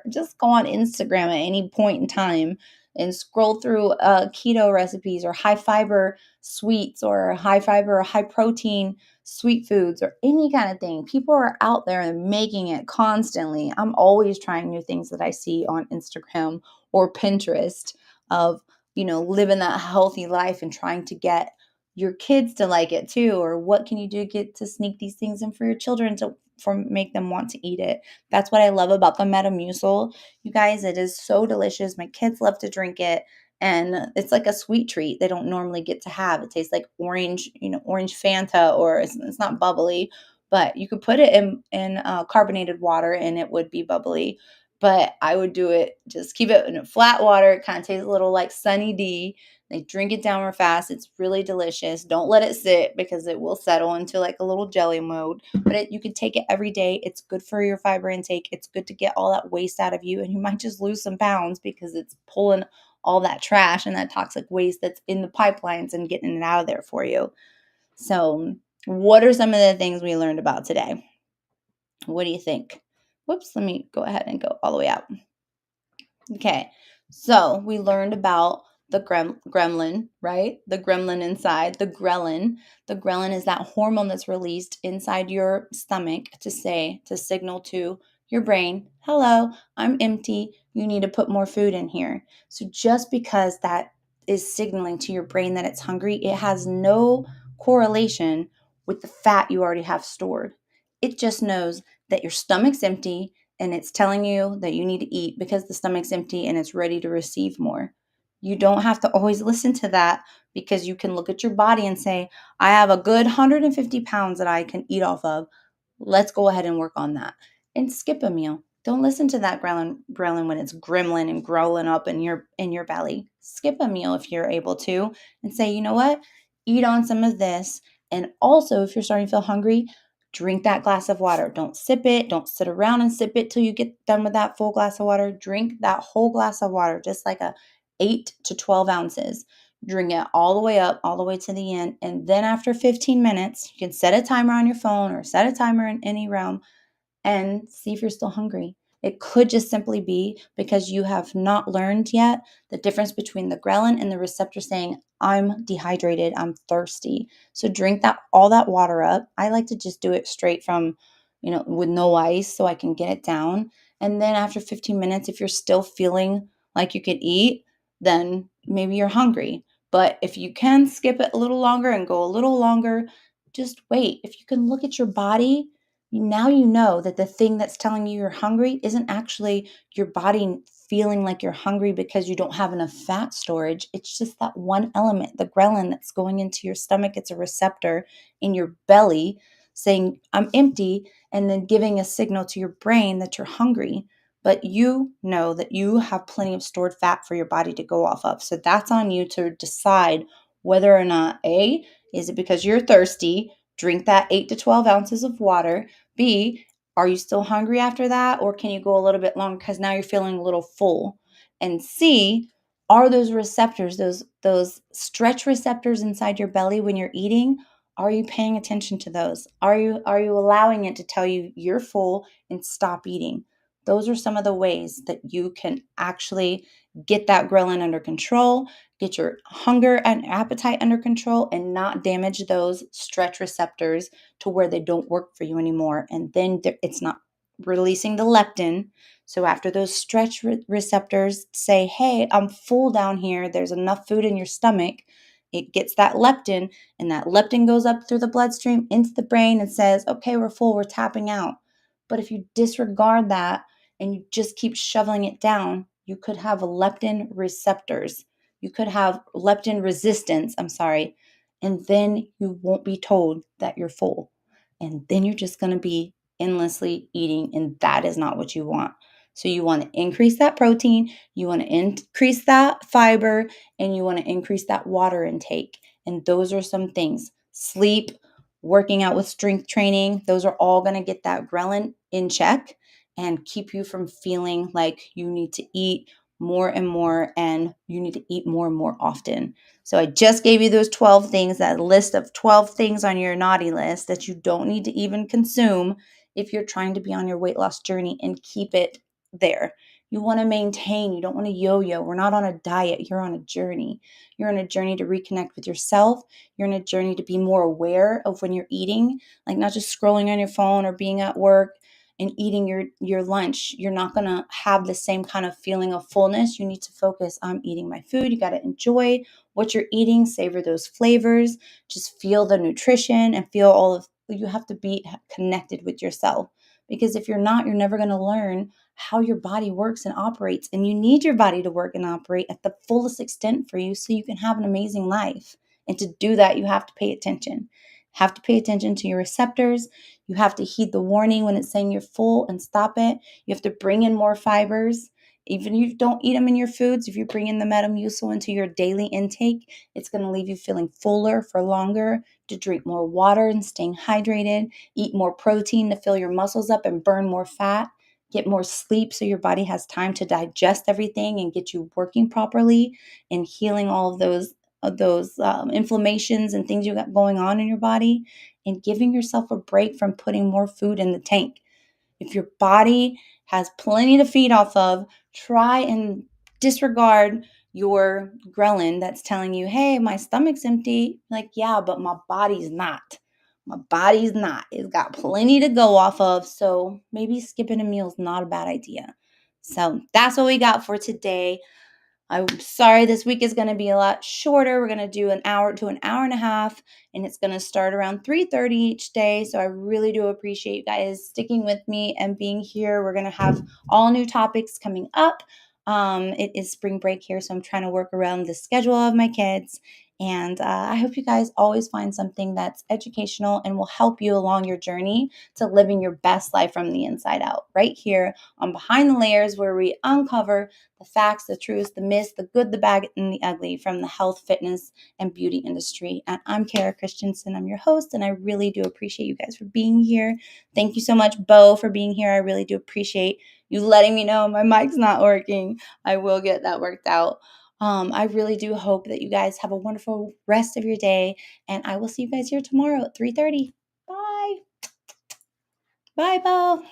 S1: Just go on Instagram at any point in time and scroll through keto recipes or high fiber sweets or high fiber or high protein sweet foods or any kind of thing. People are out there and making it constantly. I'm always trying new things that I see on Instagram or Pinterest of, living that healthy life and trying to get your kids to like it too. Or what can you do to get to sneak these things in for your children to make them want to eat it? That's what I love about the Metamucil. You guys, it is so delicious. My kids love to drink it. And it's like a sweet treat they don't normally get to have. It tastes like orange, orange Fanta, or it's not bubbly, but you could put it in carbonated water and it would be bubbly. But I would do it, just keep it in flat water. It kind of tastes a little like Sunny D. They drink it down real fast. It's really delicious. Don't let it sit because it will settle into like a little jelly mode. But you can take it every day. It's good for your fiber intake. It's good to get all that waste out of you. And you might just lose some pounds because it's pulling all that trash and that toxic waste that's in the pipelines and getting it out of there for you. So, what are some of the things we learned about today? What do you think? Whoops, let me go ahead and go all the way out. Okay, so we learned about the gremlin, right? The gremlin inside, the ghrelin. The ghrelin is that hormone that's released inside your stomach to signal to your brain, hello, I'm empty. You need to put more food in here. So just because that is signaling to your brain that it's hungry, it has no correlation with the fat you already have stored. It just knows that your stomach's empty and it's telling you that you need to eat because the stomach's empty and it's ready to receive more. You don't have to always listen to that because you can look at your body and say, I have a good 150 pounds that I can eat off of. Let's go ahead and work on that. And skip a meal. Don't listen to that gremlin when it's gremlin and growling up in your belly. Skip a meal if you're able to and say, you know what? Eat on some of this. And also, if you're starting to feel hungry, drink that glass of water. Don't sip it. Don't sit around and sip it till you get done with that full glass of water. Drink that whole glass of water, just like a 8 to 12 ounces. Drink it all the way up, all the way to the end. And then after 15 minutes, you can set a timer on your phone or set a timer in any realm and see if you're still hungry. It could just simply be because you have not learned yet the difference between the ghrelin and the receptor saying, I'm dehydrated, I'm thirsty. So drink all that water up. I like to just do it straight from, with no ice so I can get it down. And then after 15 minutes, if you're still feeling like you could eat, then maybe you're hungry. But if you can skip it a little longer and go a little longer, just wait. If you can look at your body, now you know that the thing that's telling you you're hungry isn't actually your body feeling like you're hungry because you don't have enough fat storage. It's just that one element, the ghrelin that's going into your stomach. It's a receptor in your belly saying, I'm empty, and then giving a signal to your brain that you're hungry. But you know that you have plenty of stored fat for your body to go off of. So that's on you to decide whether or not, A, is it because you're thirsty? Drink that 8 to 12 ounces of water. B, are you still hungry after that? Or can you go a little bit longer because now you're feeling a little full? And C, are those receptors, those stretch receptors inside your belly when you're eating, are you paying attention to those? Are you allowing it to tell you you're full and stop eating? Those are some of the ways that you can actually get that ghrelin under control, get your hunger and appetite under control, and not damage those stretch receptors to where they don't work for you anymore. And then it's not releasing the leptin. So after those stretch receptors say, hey, I'm full down here, there's enough food in your stomach, it gets that leptin, and that leptin goes up through the bloodstream into the brain and says, okay, we're full, we're tapping out. But if you disregard that and you just keep shoveling it down, you could have leptin receptors. You could have leptin resistance, and then you won't be told that you're full. And then you're just going to be endlessly eating, and that is not what you want. So you want to increase that protein, you want to increase that fiber, and you want to increase that water intake. And those are some things. Sleep, working out with strength training, those are all going to get that ghrelin in check and keep you from feeling like you need to eat more and more, and you need to eat more and more often. So I just gave you those 12 things, that list of 12 things on your naughty list that you don't need to even consume if you're trying to be on your weight loss journey and keep it there. You want to maintain, you don't want to yo-yo. We're not on a diet, you're on a journey. You're on a journey to reconnect with yourself. You're on a journey to be more aware of when you're eating, like not just scrolling on your phone or being at work and eating your lunch. You're not going to have the same kind of feeling of fullness. You need to focus on eating my food. You got to enjoy what you're eating, savor those flavors, just feel the nutrition and feel all of, you have to be connected with yourself, because if you're not, you're never going to learn how your body works and operates. And you need your body to work and operate at the fullest extent for you so you can have an amazing life. And to do that, you have to pay attention. Have to pay attention to your receptors. You have to heed the warning when it's saying you're full and stop it. You have to bring in more fibers. Even if you don't eat them in your foods, if you bring in the Metamucil into your daily intake, it's going to leave you feeling fuller for longer, to drink more water and staying hydrated, eat more protein to fill your muscles up and burn more fat, get more sleep so your body has time to digest everything and get you working properly and healing all of those inflammations and things you got going on in your body, and giving yourself a break from putting more food in the tank. If your body has plenty to feed off of, try and disregard your ghrelin that's telling you, hey, my stomach's empty. Like, yeah, but my body's not. My body's not. It's got plenty to go off of. So maybe skipping a meal is not a bad idea. So that's what we got for today. I'm sorry this week is going to be a lot shorter. We're going to do an hour to an hour and a half, and it's going to start around 3:30 each day. So I really do appreciate you guys sticking with me and being here. We're going to have all new topics coming up. It is spring break here, so I'm trying to work around the schedule of my kids. And I hope you guys always find something that's educational and will help you along your journey to living your best life from the inside out, right here on Behind the Layers, where we uncover the facts, the truths, the myths, the good, the bad, and the ugly from the health, fitness, and beauty industry. And I'm Kara Christensen. I'm your host, and I really do appreciate you guys for being here. Thank you so much, Bo, for being here. I really do appreciate you letting me know my mic's not working. I will get that worked out. I really do hope that you guys have a wonderful rest of your day, and I will see you guys here tomorrow at 3:30. Bye. Bye, Bo.